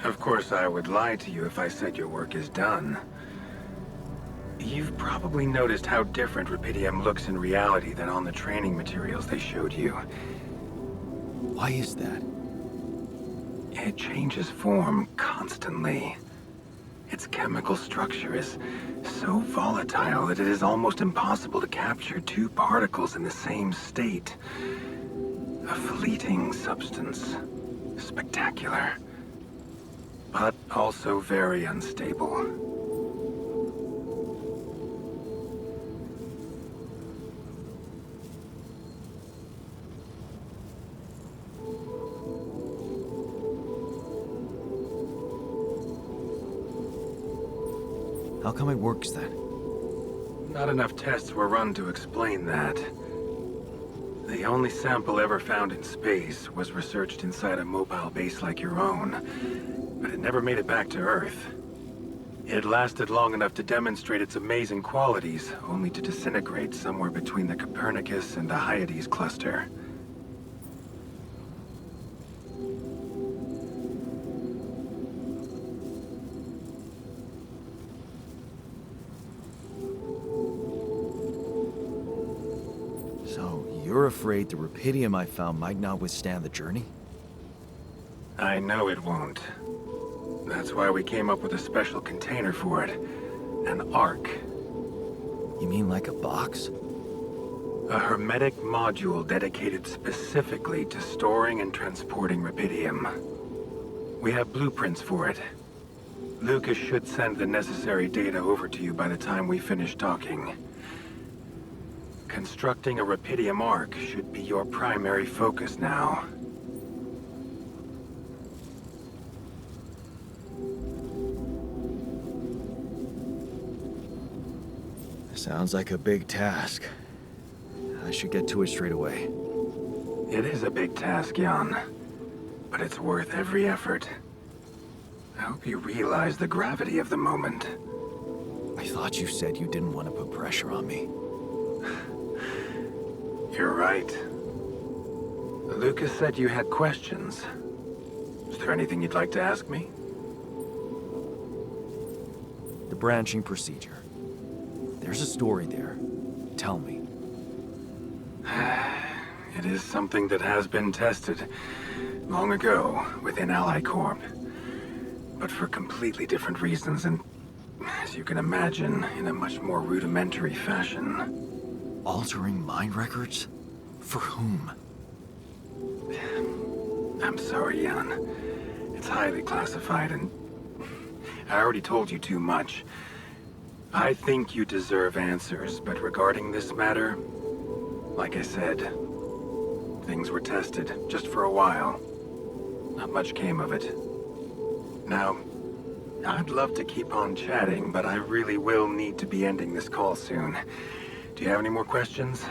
[SPEAKER 5] Of course, I would lie to you if I said your work is done. You've probably noticed how different rubidium looks in reality than on the training materials they showed you.
[SPEAKER 1] Why is that?
[SPEAKER 5] It changes form constantly. Its chemical structure is so volatile that it is almost impossible to capture two particles in the same state. A fleeting substance. spectacular, but also very unstable.
[SPEAKER 1] How come it works then?
[SPEAKER 5] Not enough tests were run to explain that. The only sample ever found in space was researched inside a mobile base like your own, but it never made it back to Earth. It lasted long enough to demonstrate its amazing qualities, only to disintegrate somewhere between the Copernicus and the Hyades cluster.
[SPEAKER 1] So, you're afraid the rupidium I found might not withstand the journey?
[SPEAKER 5] I know it won't. That's why we came up with a special container for it. An Ark.
[SPEAKER 1] You mean like a box?
[SPEAKER 5] A hermetic module dedicated specifically to storing and transporting rupidium. We have blueprints for it. Lucas should send the necessary data over to you by the time we finish talking. Constructing a rupidium Ark should be your primary focus now.
[SPEAKER 1] Sounds like a big task. I should get to it straight away.
[SPEAKER 5] It is a big task, Jan, but it's worth every effort. I hope you realize the gravity of the moment.
[SPEAKER 1] I thought you said you didn't want to put pressure on me.
[SPEAKER 5] You're right. Lucas said you had questions. Is there anything you'd like to ask me?
[SPEAKER 1] The branching procedure. There's a story there. Tell me.
[SPEAKER 5] It is something that has been tested long ago within Ally Corp. But for completely different reasons and, as you can imagine, in a much more rudimentary fashion.
[SPEAKER 1] Altering mind records? For whom?
[SPEAKER 5] I'm sorry, Jan. It's highly classified and I already told you too much. I think you deserve answers, but regarding this matter, like I said, things were tested just for a while. Not much came of it. Now, I'd love to keep on chatting, but I really will need to be ending this call soon. Do you have any more questions?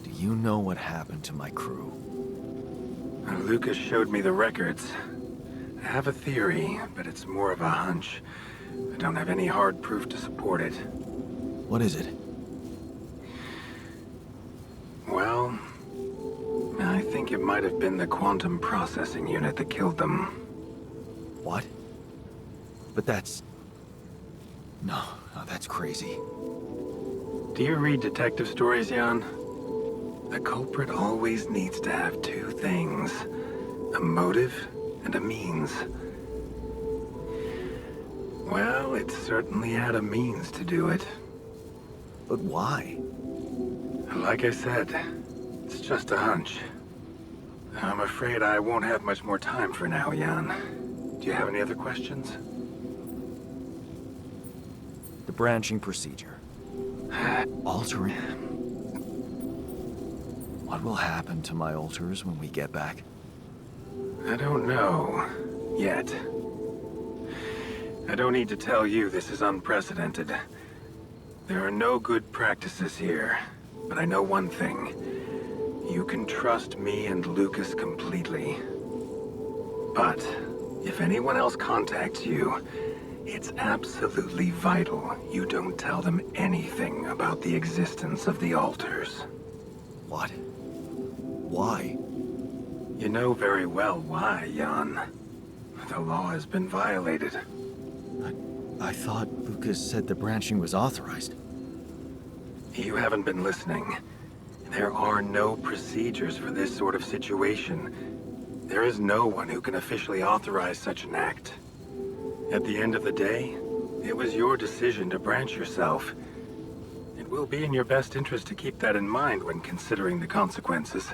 [SPEAKER 1] Do you know what happened to my crew?
[SPEAKER 5] Lucas showed me the records. I have a theory, but it's more of a hunch. I don't have any hard proof to support it.
[SPEAKER 1] What is it?
[SPEAKER 5] Well, I think it might have been the quantum processing unit that killed them.
[SPEAKER 1] What? But that's... No, that's crazy.
[SPEAKER 5] Do you read detective stories, Jan? The culprit always needs to have two things. A motive and a means. Well, it certainly had a means to do it.
[SPEAKER 1] But why?
[SPEAKER 5] Like I said, it's just a hunch. I'm afraid I won't have much more time for now, Jan. Do you have any other questions?
[SPEAKER 1] The branching procedure. Altering... What will happen to my alters when we get back?
[SPEAKER 5] I don't know. Yet. I don't need to tell you this is unprecedented. There are no good practices here. But I know one thing. You can trust me and Lucas completely. But if anyone else contacts you, it's absolutely vital you don't tell them anything about the existence of the alters.
[SPEAKER 1] What? Why?
[SPEAKER 5] You know very well why, Jan. The law has been violated.
[SPEAKER 1] I thought Lucas said the branching was authorized.
[SPEAKER 5] You haven't been listening. There are no procedures for this sort of situation. There is no one who can officially authorize such an act. At the end of the day, it was your decision to branch yourself. It will be in your best interest to keep that in mind when considering the consequences.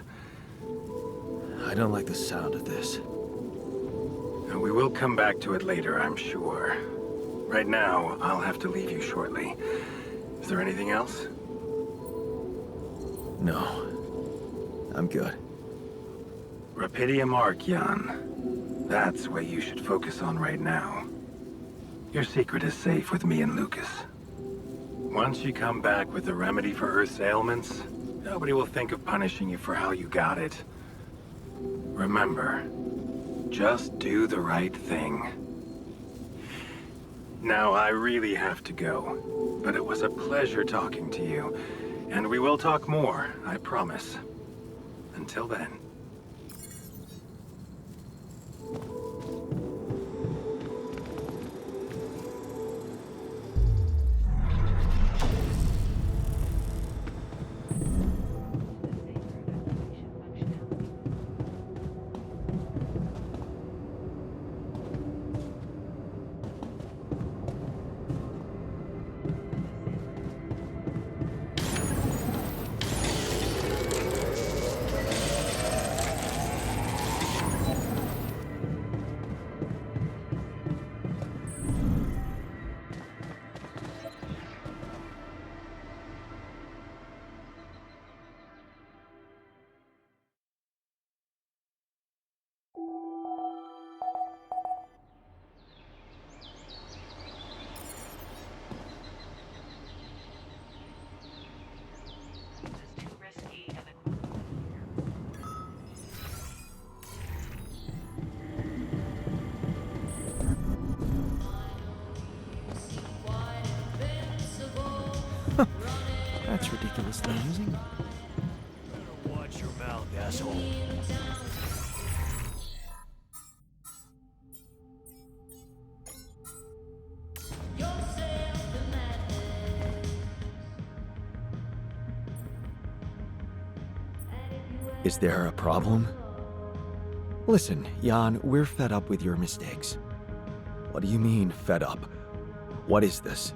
[SPEAKER 1] I don't like the sound of this.
[SPEAKER 5] And we will come back to it later, I'm sure. Right now, I'll have to leave you shortly. Is there anything else?
[SPEAKER 1] No. I'm good.
[SPEAKER 5] Rapidium Arc, Jan. That's what you should focus on right now. Your secret is safe with me and Lucas. Once you come back with a remedy for Earth's ailments, nobody will think of punishing you for how you got it. Remember, just do the right thing. Now, I really have to go, but it was a pleasure talking to you, and we will talk more, I promise. Until then.
[SPEAKER 4] This is too risky and the
[SPEAKER 1] That's ridiculously amusing.
[SPEAKER 3] Watch your mouth, asshole.
[SPEAKER 1] Is there a problem? Listen, Jan, we're fed up with your mistakes. What do you mean, fed up? What is this?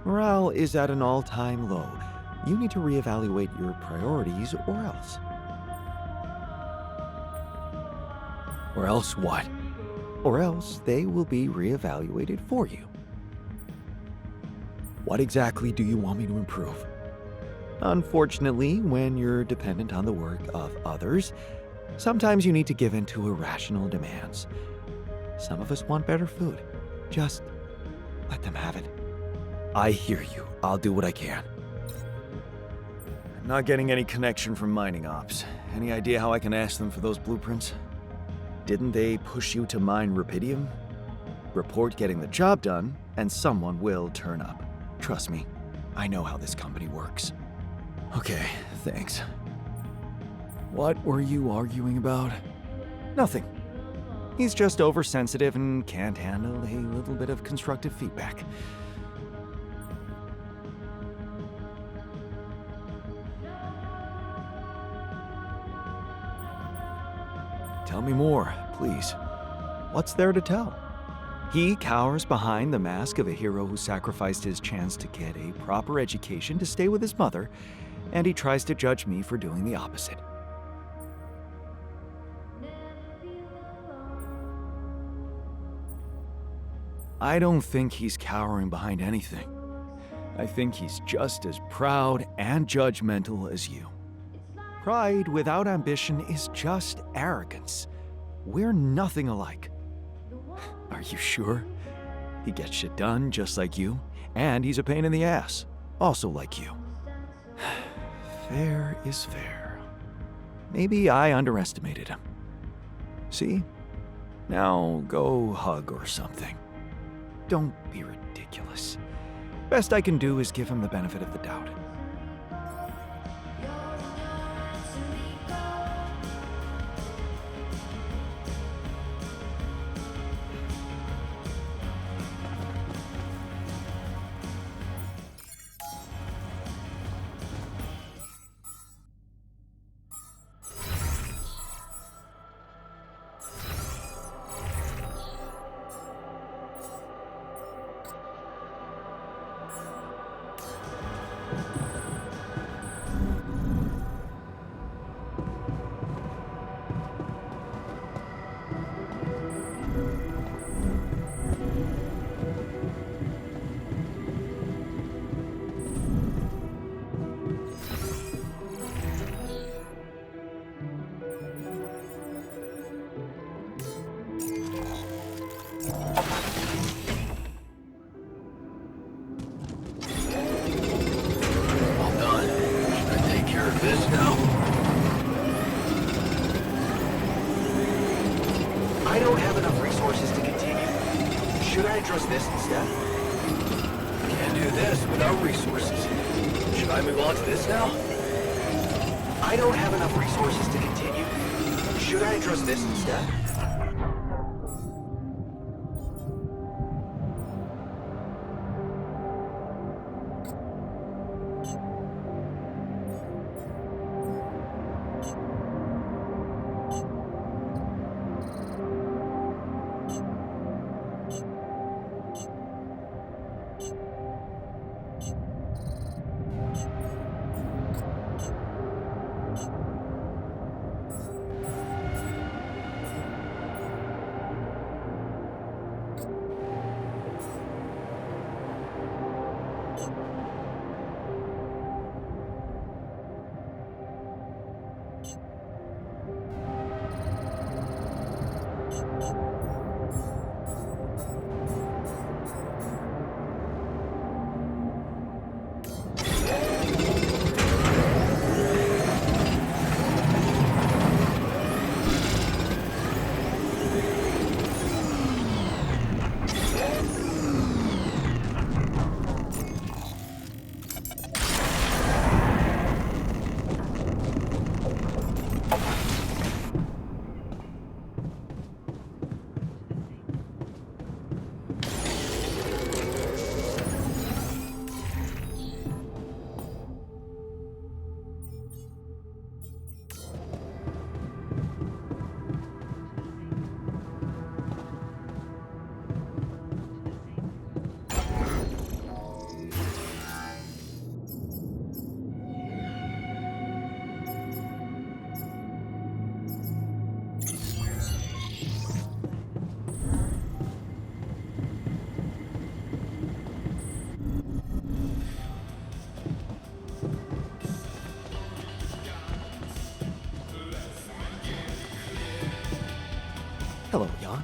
[SPEAKER 1] Morale is at an all-time low. You need to reevaluate your priorities, or else. Or else what? Or else they will be reevaluated for you. What exactly do you want me to improve? Unfortunately, when you're dependent on the work of others, sometimes you need to give in to irrational demands. Some of us want better food. Just let them have it. I hear you. I'll do what I can. I'm not getting any connection from mining ops. Any idea how I can ask them for those blueprints? Didn't they push you to mine Rapidium? Report getting the job done, and someone will turn up. Trust me, I know how this company works. Okay, thanks. What were you arguing about? Nothing. He's just oversensitive and can't handle a little bit of constructive feedback. Tell me more, please. What's there to tell? He cowers behind the mask of a hero who sacrificed his chance to get a proper education to stay with his mother, and he tries to judge me for doing the opposite. I don't think he's cowering behind anything. I think he's just as proud and judgmental as you. Pride without ambition is just arrogance. We're nothing alike. Are you sure? He gets shit done just like you, and he's a pain in the ass, also like you. Fair is fair. Maybe I underestimated him. See? Now go hug or something. Don't be ridiculous. Best I can do is give him the benefit of the doubt.
[SPEAKER 3] All done. Should I take care of this now?
[SPEAKER 2] I don't have enough resources to continue. Should I address this instead?
[SPEAKER 3] Can't do this without resources. Should I move on to this now?
[SPEAKER 2] I don't have enough resources to continue. Should I address this instead?
[SPEAKER 1] Hello, Jan.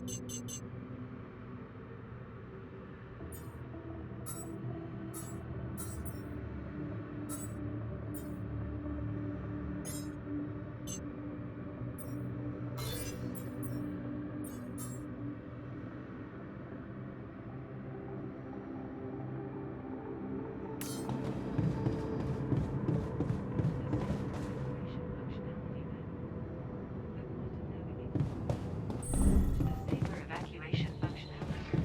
[SPEAKER 4] Evacuation functionality.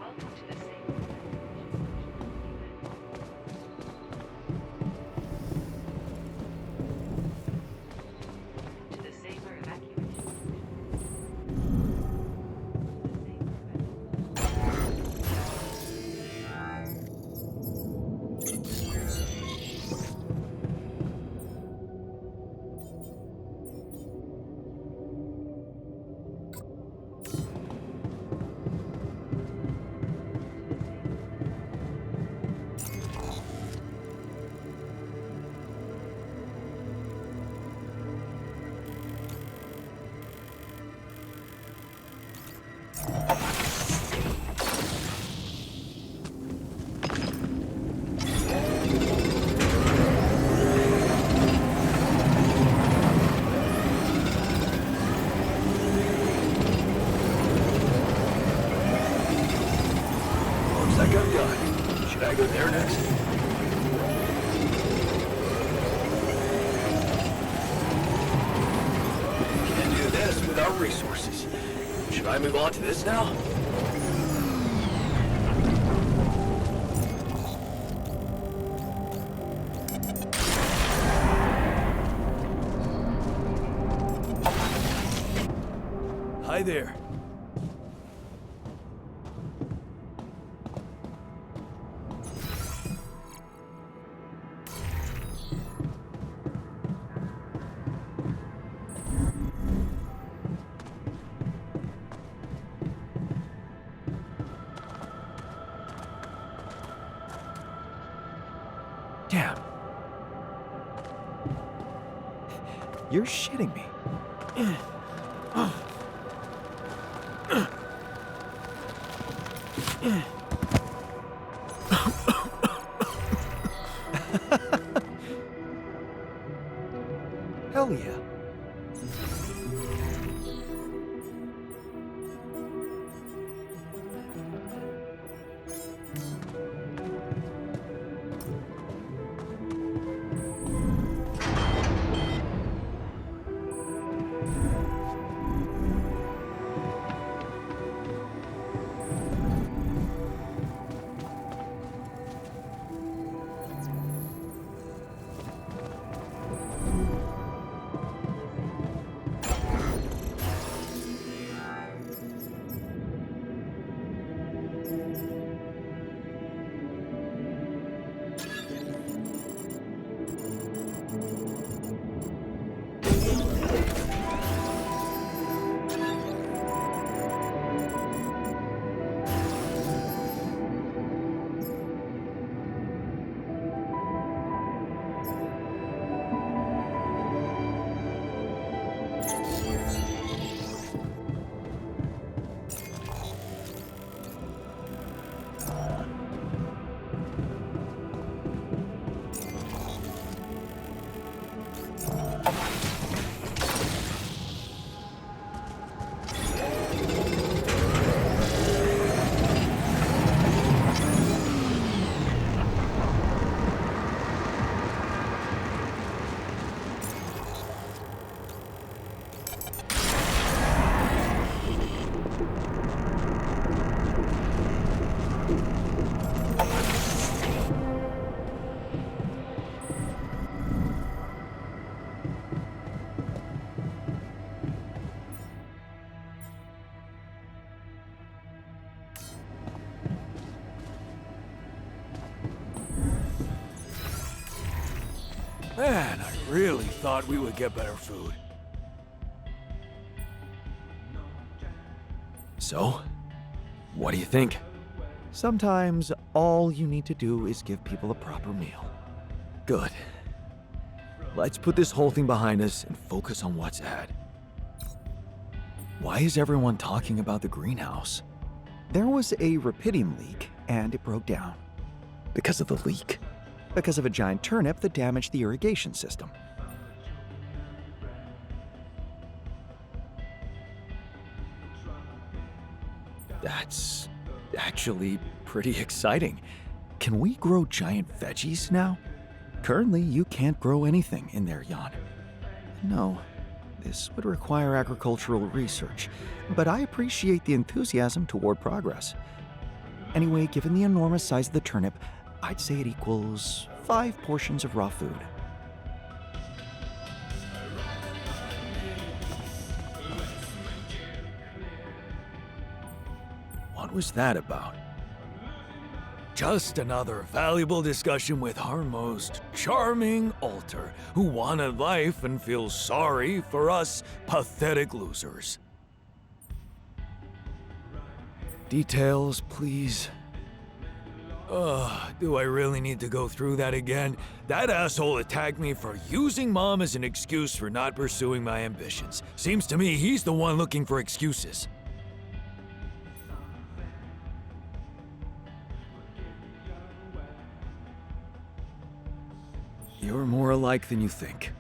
[SPEAKER 4] Welcome to the safer evacuation.
[SPEAKER 3] Looks like I'm done. Should I go there next? Can't do this without resources. Should I move on to this now? Hi there.
[SPEAKER 1] Damn. You're shitting me. Hell yeah.
[SPEAKER 3] Man, I really thought we would get better food.
[SPEAKER 1] So, what do you think? Sometimes all you need to do is give people a proper meal. Good. Let's put this whole thing behind us and focus on what's ahead. Why is everyone talking about the greenhouse? There was a rapidium leak, and it broke down. Because of the leak? Because of a giant turnip that damaged the irrigation system. That's actually pretty exciting. Can we grow giant veggies now? Currently, you can't grow anything in there, Jan. No, this would require agricultural research, but I appreciate the enthusiasm toward progress. Anyway, given the enormous size of the turnip, I'd say it equals 5 portions of raw food.
[SPEAKER 3] What was that about? Just another valuable discussion with our most charming alter, who wanted life and feels sorry for us pathetic losers.
[SPEAKER 1] Details, please.
[SPEAKER 3] Do I really need to go through that again? That asshole attacked me for using Mom as an excuse for not pursuing my ambitions. Seems to me he's the one looking for excuses.
[SPEAKER 1] You're more alike than you think.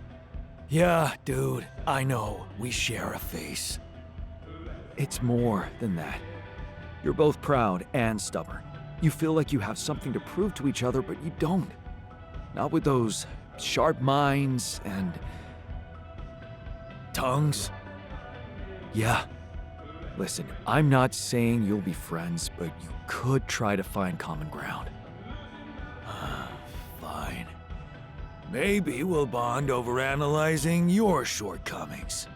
[SPEAKER 3] Yeah, dude, I know. We share a face.
[SPEAKER 1] It's more than that. You're both proud and stubborn. You feel like you have something to prove to each other, but you don't. Not with those sharp minds and
[SPEAKER 3] tongues.
[SPEAKER 1] Yeah. Listen, I'm not saying you'll be friends, but you could try to find common ground.
[SPEAKER 3] Fine. Maybe we'll bond over analyzing your shortcomings.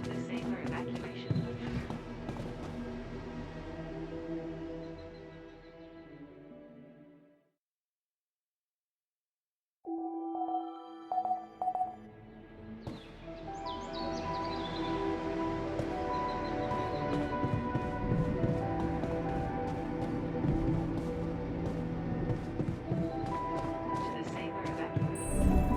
[SPEAKER 4] To the safer evacuation booth. To the safer evacuation.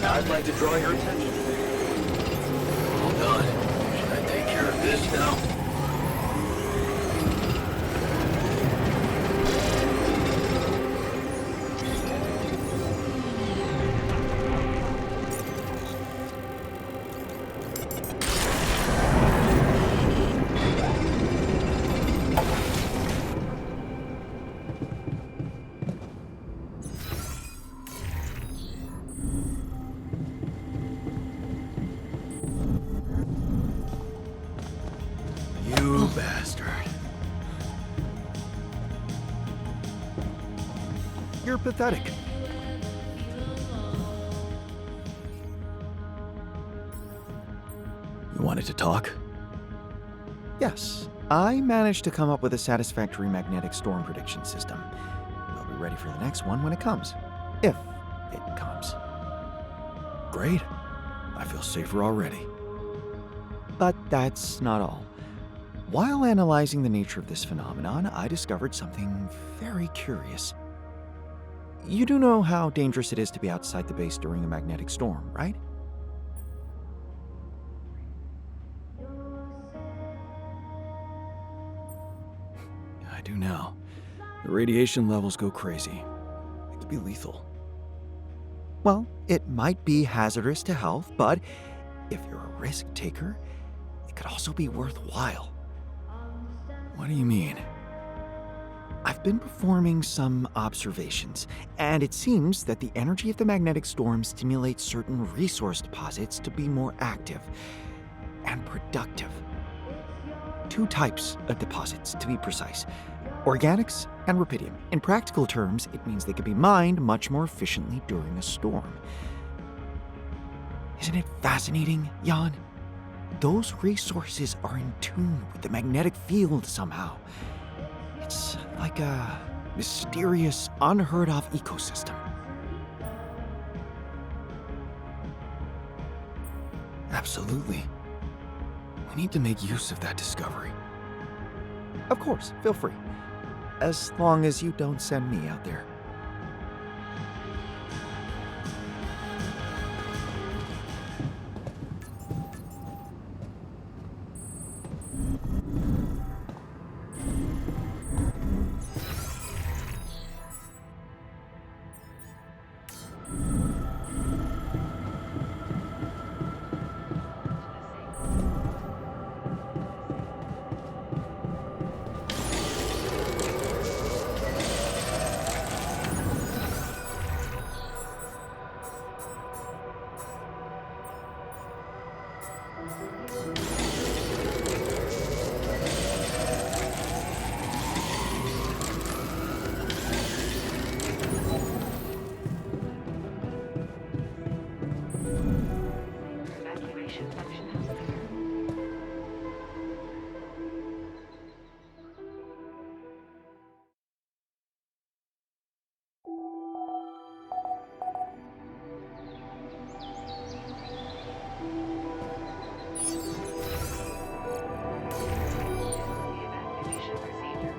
[SPEAKER 2] I'd like to draw your attention.
[SPEAKER 3] Hold on. Should I take care of this now? You bastard.
[SPEAKER 1] You're pathetic.
[SPEAKER 3] You wanted to talk?
[SPEAKER 1] Yes, I managed to come up with a satisfactory magnetic storm prediction system. We'll be ready for the next one when it comes. If it comes.
[SPEAKER 3] Great. I feel safer already.
[SPEAKER 1] But that's not all. While analyzing the nature of this phenomenon, I discovered something very curious. You do know how dangerous it is to be outside the base during a magnetic storm, right?
[SPEAKER 3] I do now. The radiation levels go crazy. It could be lethal.
[SPEAKER 1] Well, it might be hazardous to health, but if you're a risk taker, it could also be worthwhile.
[SPEAKER 3] What do you mean?
[SPEAKER 1] I've been performing some observations, and it seems that the energy of the magnetic storm stimulates certain resource deposits to be more active and productive. 2 types of deposits, to be precise: organics and rubidium. In practical terms, it means they can be mined much more efficiently during a storm. Isn't it fascinating, Jan? Those resources are in tune with the magnetic field somehow. It's like a mysterious, unheard of ecosystem.
[SPEAKER 3] Absolutely. We need to make use of that discovery.
[SPEAKER 1] Of course, feel free. As long as you don't send me out there.
[SPEAKER 4] Evacuation function has failed. The evacuation procedure.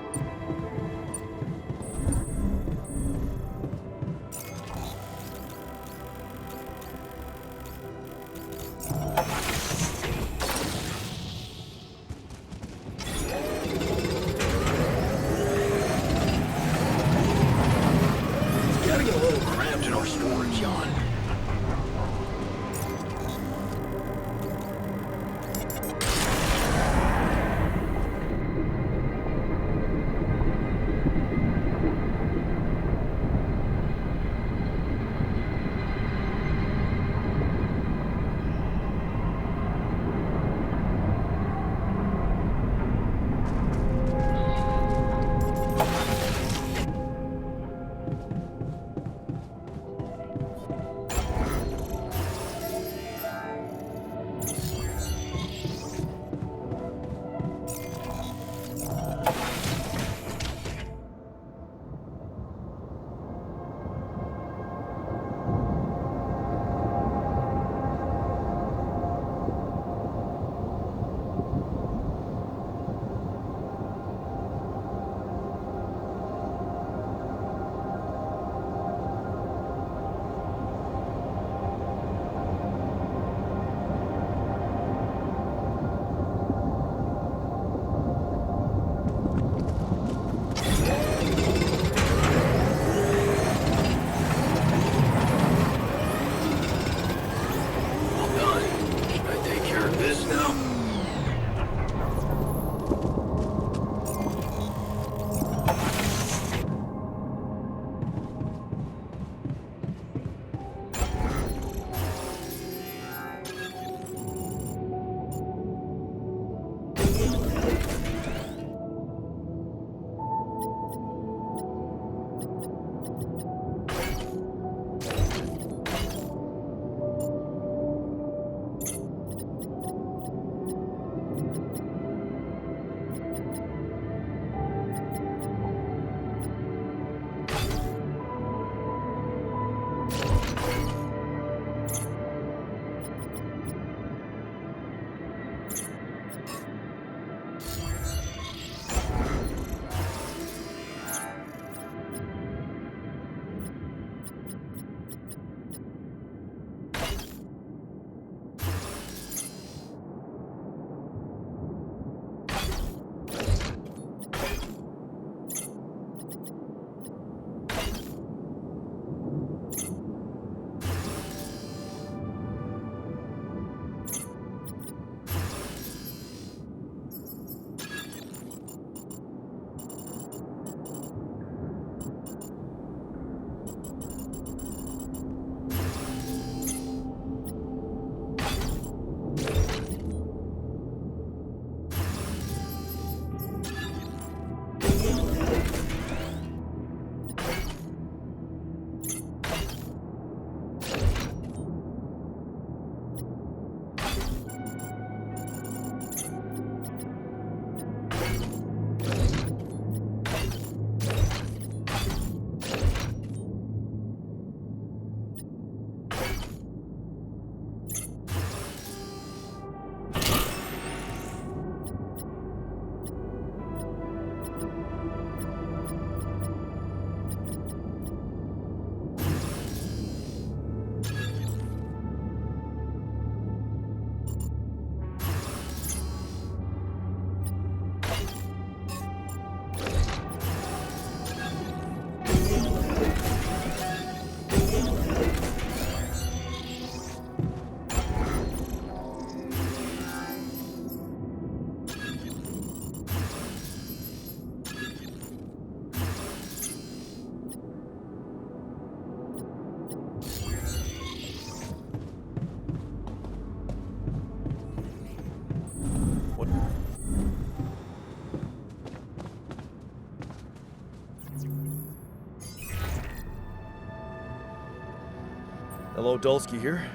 [SPEAKER 1] Hello, Dulski here.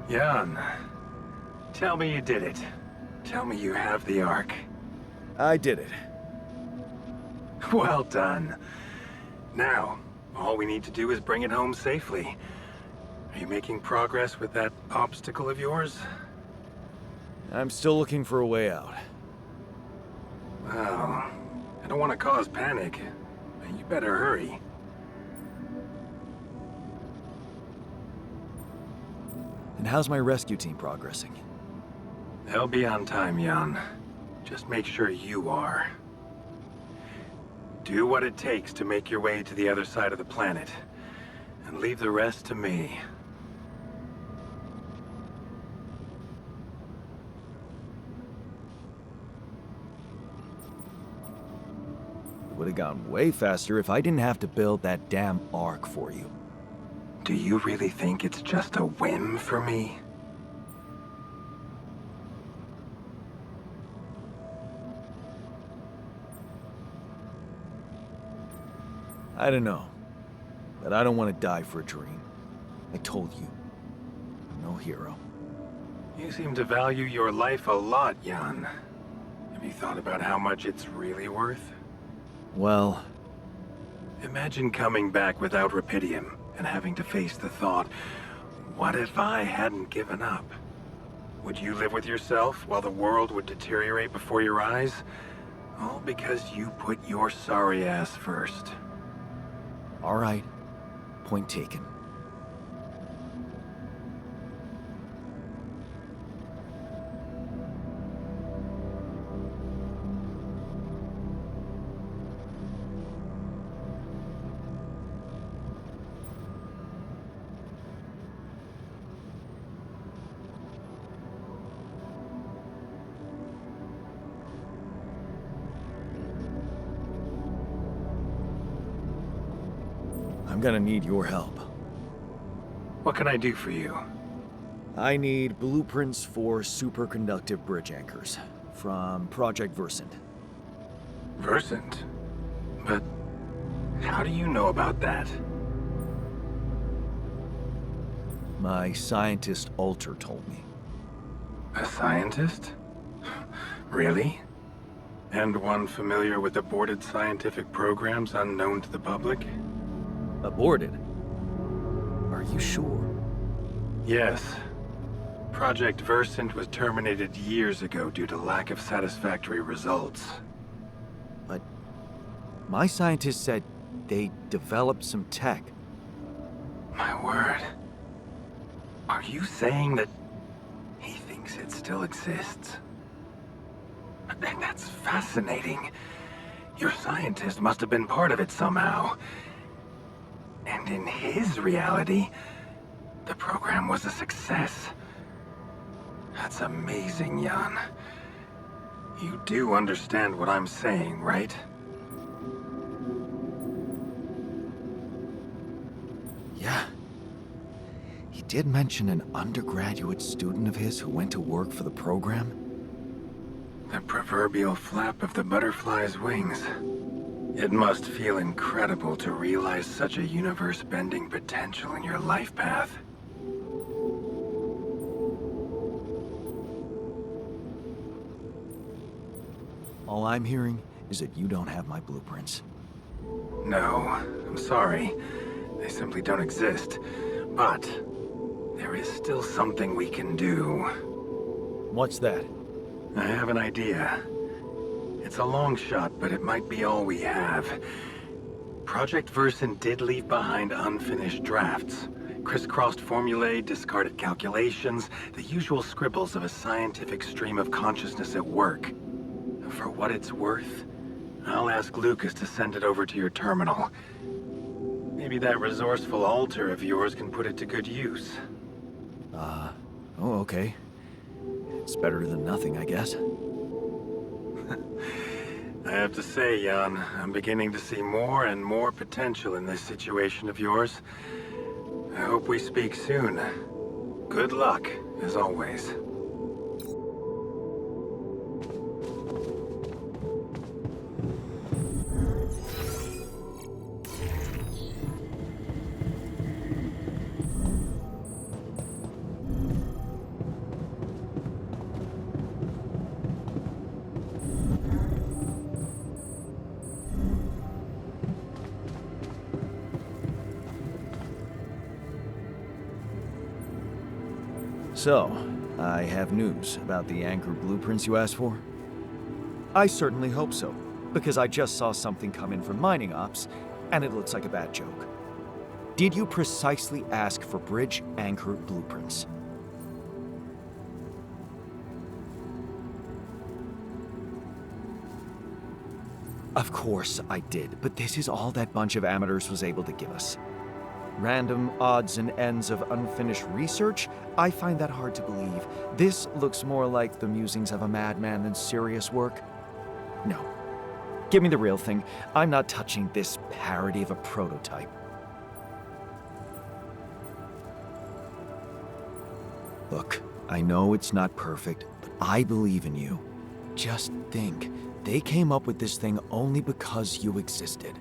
[SPEAKER 5] Jan, tell me you did it. Tell me you have the Ark.
[SPEAKER 1] I did it.
[SPEAKER 5] Well done. Now, all we need to do is bring it home safely. Are you making progress with that obstacle of yours?
[SPEAKER 1] I'm still looking for a way out.
[SPEAKER 5] Well, I don't want to cause panic. You better hurry.
[SPEAKER 1] And how's my rescue team progressing?
[SPEAKER 5] They'll be on time, Jan. Just make sure you are. Do what it takes to make your way to the other side of the planet. And leave the rest to me.
[SPEAKER 1] It would have gone way faster if I didn't have to build that damn Ark for you.
[SPEAKER 5] Do you really think it's just a whim for me?
[SPEAKER 1] I don't know. But I don't want to die for a dream. I told you. I'm no hero.
[SPEAKER 5] You seem to value your life a lot, Jan. Have you thought about how much it's really worth?
[SPEAKER 1] Well,
[SPEAKER 5] Imagine coming back without Rapidium and having to face the thought, what if I hadn't given up? Would you live with yourself while the world would deteriorate before your eyes? All because you put your sorry ass first.
[SPEAKER 1] all right. Point taken. I'm gonna need your help.
[SPEAKER 5] What can I do for you?
[SPEAKER 1] I need blueprints for superconductive bridge anchors from Project Versant.
[SPEAKER 5] Versant? But how do you know about that?
[SPEAKER 1] My scientist Alter told me.
[SPEAKER 5] A scientist? Really? And one familiar with aborted scientific programs unknown to the public?
[SPEAKER 1] Aborted? Are you sure?
[SPEAKER 5] Yes. Project Versant was terminated years ago due to lack of satisfactory results.
[SPEAKER 1] But my scientist said they developed some tech.
[SPEAKER 5] My word. Are you saying that he thinks it still exists? That's fascinating. Your scientist must have been part of it somehow. And in his reality, the program was a success. That's amazing, Jan. You do understand what I'm saying, right?
[SPEAKER 1] Yeah. He did mention an undergraduate student of his who went to work for the program.
[SPEAKER 5] The proverbial flap of the butterfly's wings. It must feel incredible to realize such a universe-bending potential in your life path.
[SPEAKER 1] All I'm hearing is that you don't have my blueprints.
[SPEAKER 5] No, I'm sorry. They simply don't exist. But there is still something we can do.
[SPEAKER 1] What's that?
[SPEAKER 5] I have an idea. It's a long shot, but it might be all we have. Project Versant did leave behind unfinished drafts. Crisscrossed formulae, discarded calculations, the usual scribbles of a scientific stream of consciousness at work. For what it's worth, I'll ask Lucas to send it over to your terminal. Maybe that resourceful Alter of yours can put it to good use.
[SPEAKER 1] Oh, okay. It's better than nothing, I guess.
[SPEAKER 5] I have to say, Jan, I'm beginning to see more and more potential in this situation of yours. I hope we speak soon. Good luck, as always.
[SPEAKER 1] So, I have news about the anchor blueprints you asked for? I certainly hope so, because I just saw something come in from mining ops, and it looks like a bad joke. Did you precisely ask for bridge anchor blueprints? Of course I did, but this is all that bunch of amateurs was able to give us. Random odds and ends of unfinished research? I find that hard to believe. This looks more like the musings of a madman than serious work. No. Give me the real thing. I'm not touching this parody of a prototype. Look, I know it's not perfect, but I believe in you. Just think, they came up with this thing only because you existed.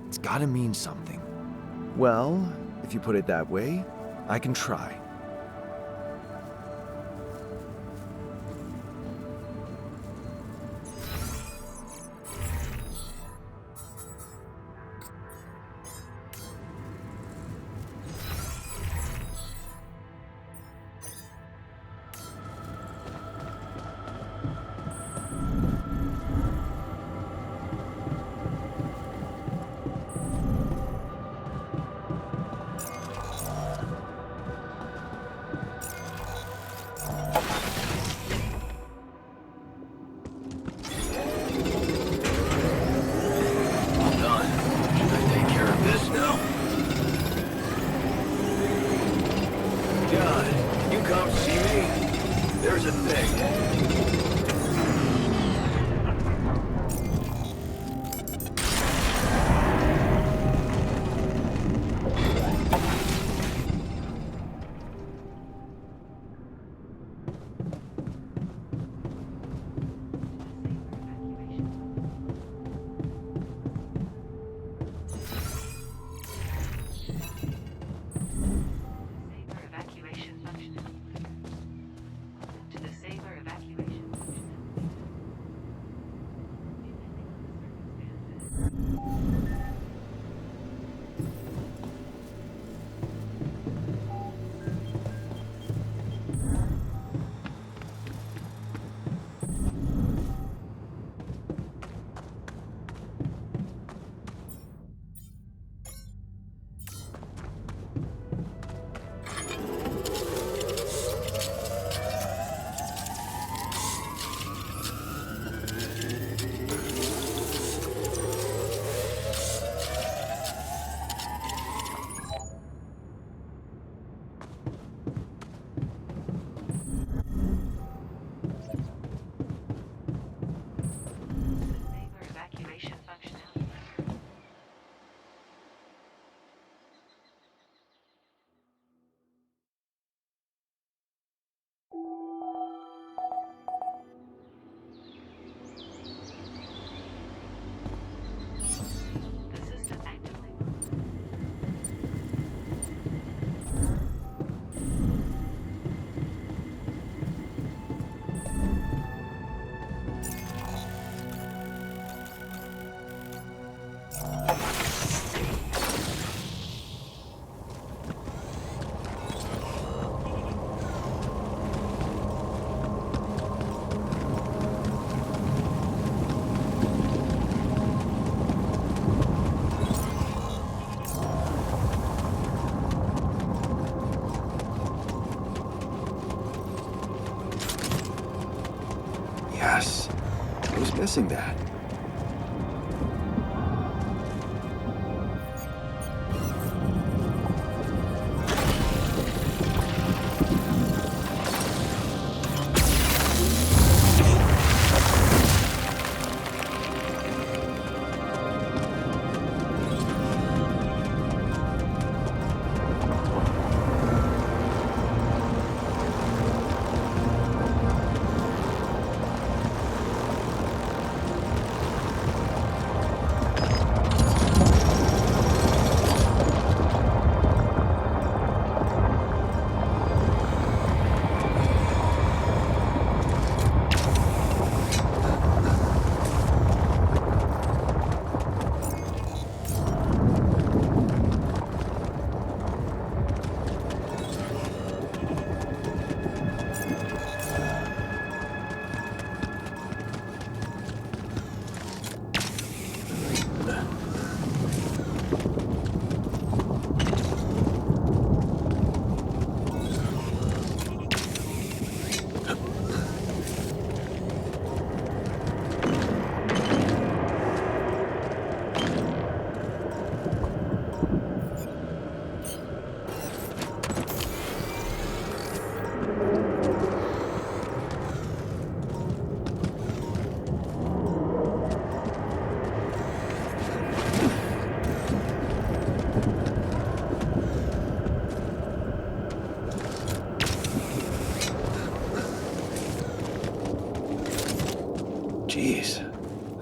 [SPEAKER 1] It's gotta mean something. Well, if you put it that way, I can try.
[SPEAKER 2] Yes. I was missing that.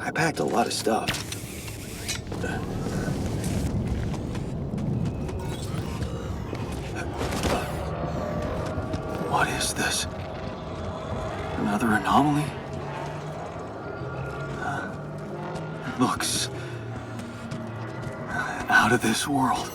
[SPEAKER 2] I packed a lot of stuff. What is this? Another anomaly? It looks out of this world.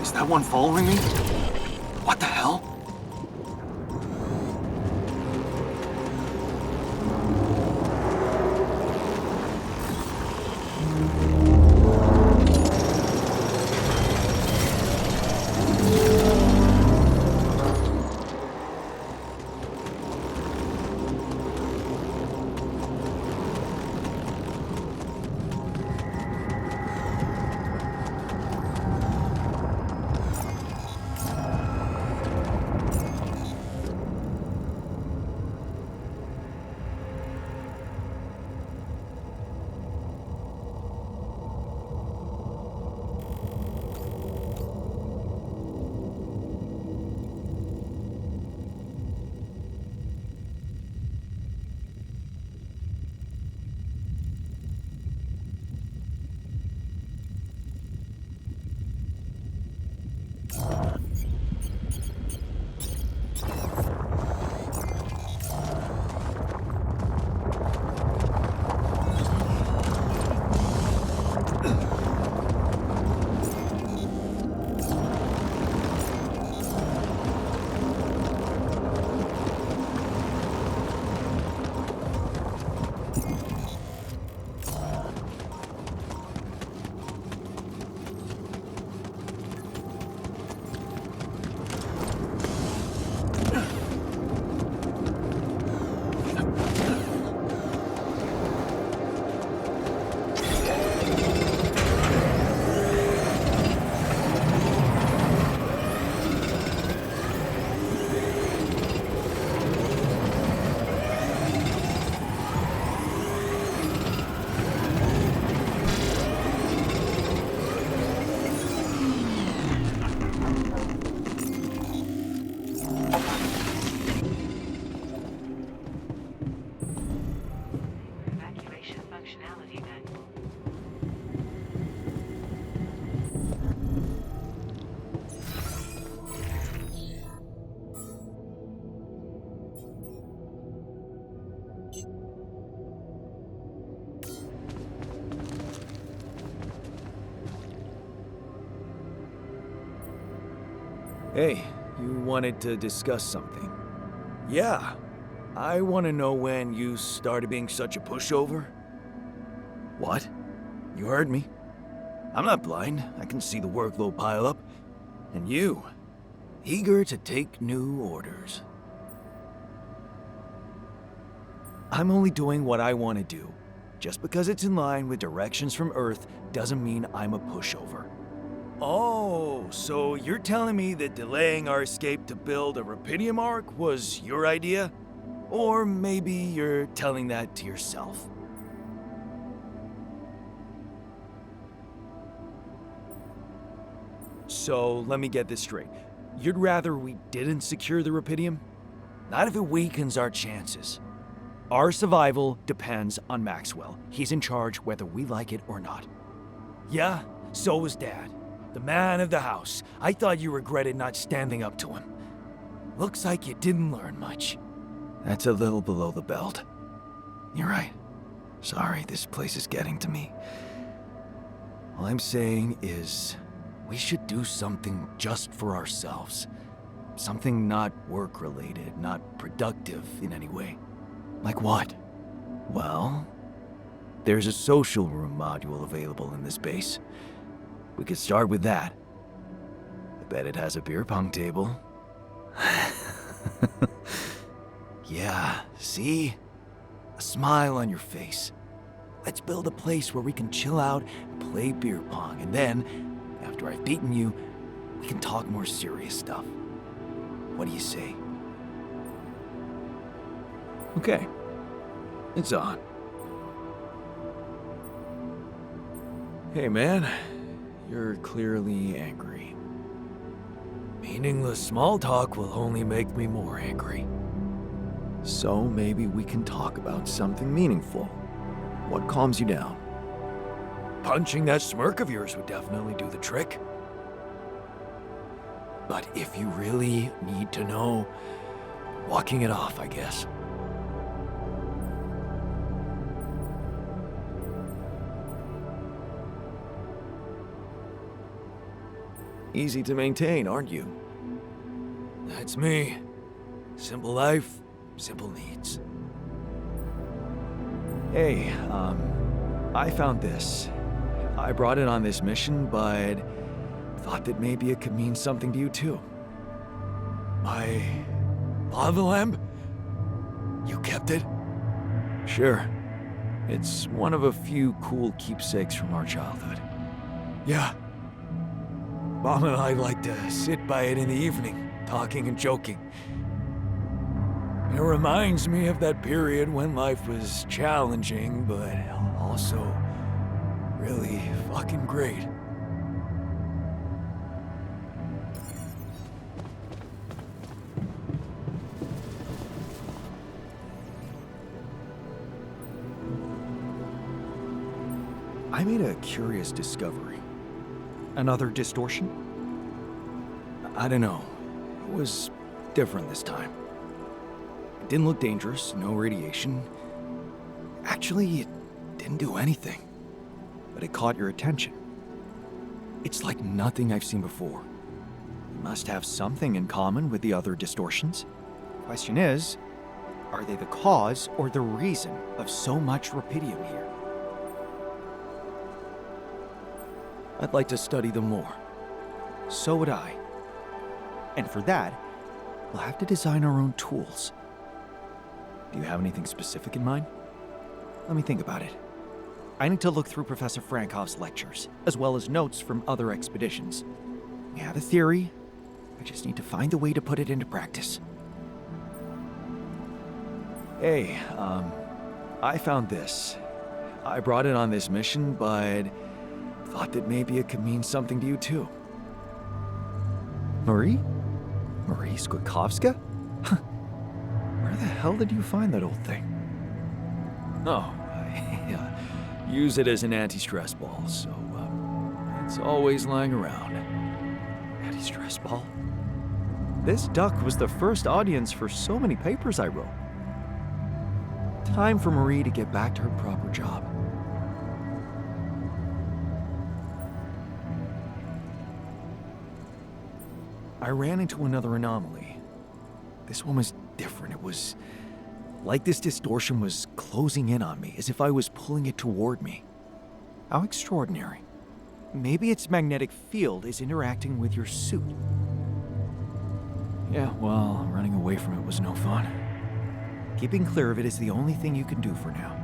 [SPEAKER 2] Is that one following me? What the hell?
[SPEAKER 4] Evacuation functionality manual.
[SPEAKER 3] Hey, you wanted to discuss something? Yeah. I want to know when you started being such a pushover. What? You heard me. I'm not blind. I can see the workload pile up. And you, eager to take new orders. I'm only doing what I want to do. Just because it's in line with directions from Earth doesn't mean I'm a pushover. Oh, so you're telling me that delaying our escape to build a Rapidium Ark was your idea? Or maybe you're telling that to yourself. So, let me get this straight. You'd rather we didn't secure the Rapidium? Not if it weakens our chances. Our survival depends on Maxwell. He's in charge whether we like it or not. Yeah, So was Dad. The man of the house. I thought you regretted not standing up to him. Looks like you didn't learn much.
[SPEAKER 1] That's a little below the belt. You're right. Sorry, this place is getting to me.
[SPEAKER 3] All I'm saying is, we should do something just for ourselves. Something not work-related, not productive in any way.
[SPEAKER 1] Like what? Well, there's a social room module available in this base. We could start with that. I bet it has a beer pong table.
[SPEAKER 3] Yeah, see? A smile on your face. Let's build a place where we can chill out and play beer pong, and then, after I've beaten you, we can talk more serious stuff. What do you say?
[SPEAKER 1] Okay. It's on. Hey, man. You're clearly angry.
[SPEAKER 3] Meaningless small talk will only make me more angry.
[SPEAKER 1] So maybe we can talk about something meaningful. What calms you down?
[SPEAKER 3] Punching that smirk of yours would definitely do the trick. But if you really need to know, walking it off, I guess.
[SPEAKER 1] Easy to maintain, aren't you?
[SPEAKER 3] That's me. Simple life, simple needs.
[SPEAKER 1] Hey, I found this. I brought it on this mission, but thought that maybe it could mean something to you too.
[SPEAKER 3] My lava lamp? You kept it?
[SPEAKER 1] Sure. It's one of a few cool keepsakes from our childhood.
[SPEAKER 3] Yeah. Mom and I like to sit by it in the evening, talking and joking. It reminds me of that period when life was challenging, but also really fucking great.
[SPEAKER 1] I made a curious discovery.
[SPEAKER 6] Another distortion?
[SPEAKER 1] I don't know. It was different this time. It didn't look dangerous, no radiation. Actually, it didn't do anything. But it caught your attention. It's like nothing I've seen before. It must have something in common with the other distortions.
[SPEAKER 6] Question is, are they the cause or the reason of so much rupidium here?
[SPEAKER 1] I'd like to study them more.
[SPEAKER 6] So would I. And for that, we'll have to design our own tools.
[SPEAKER 1] Do you have anything specific in mind?
[SPEAKER 6] Let me think about it. I need to look through Professor Frankov's lectures, as well as notes from other expeditions. We have a theory. I just need to find a way to put it into practice.
[SPEAKER 1] Hey, I found this. I brought it on this mission, but thought that maybe it could mean something to you too.
[SPEAKER 6] Marie? Marie Skłodkowska? Where the hell did you find that old thing?
[SPEAKER 1] Oh, I use it as an anti-stress ball, so it's always lying around.
[SPEAKER 6] Anti-stress ball? This duck was the first audience for so many papers I wrote. Time for Marie to get back to her proper job.
[SPEAKER 1] I ran into another anomaly. This one was different. It was like this distortion was closing in on me, as if I was pulling it toward me.
[SPEAKER 6] How extraordinary. Maybe its magnetic field is interacting with your suit.
[SPEAKER 1] Yeah, well, running away from it was no fun.
[SPEAKER 6] Keeping clear of it is the only thing you can do for now.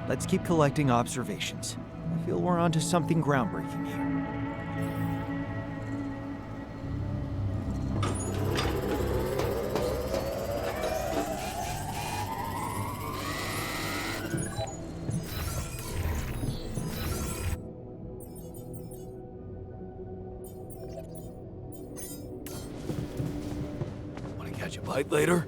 [SPEAKER 6] Let's keep collecting observations. I feel we're onto something groundbreaking here.
[SPEAKER 3] Want to catch a bite later?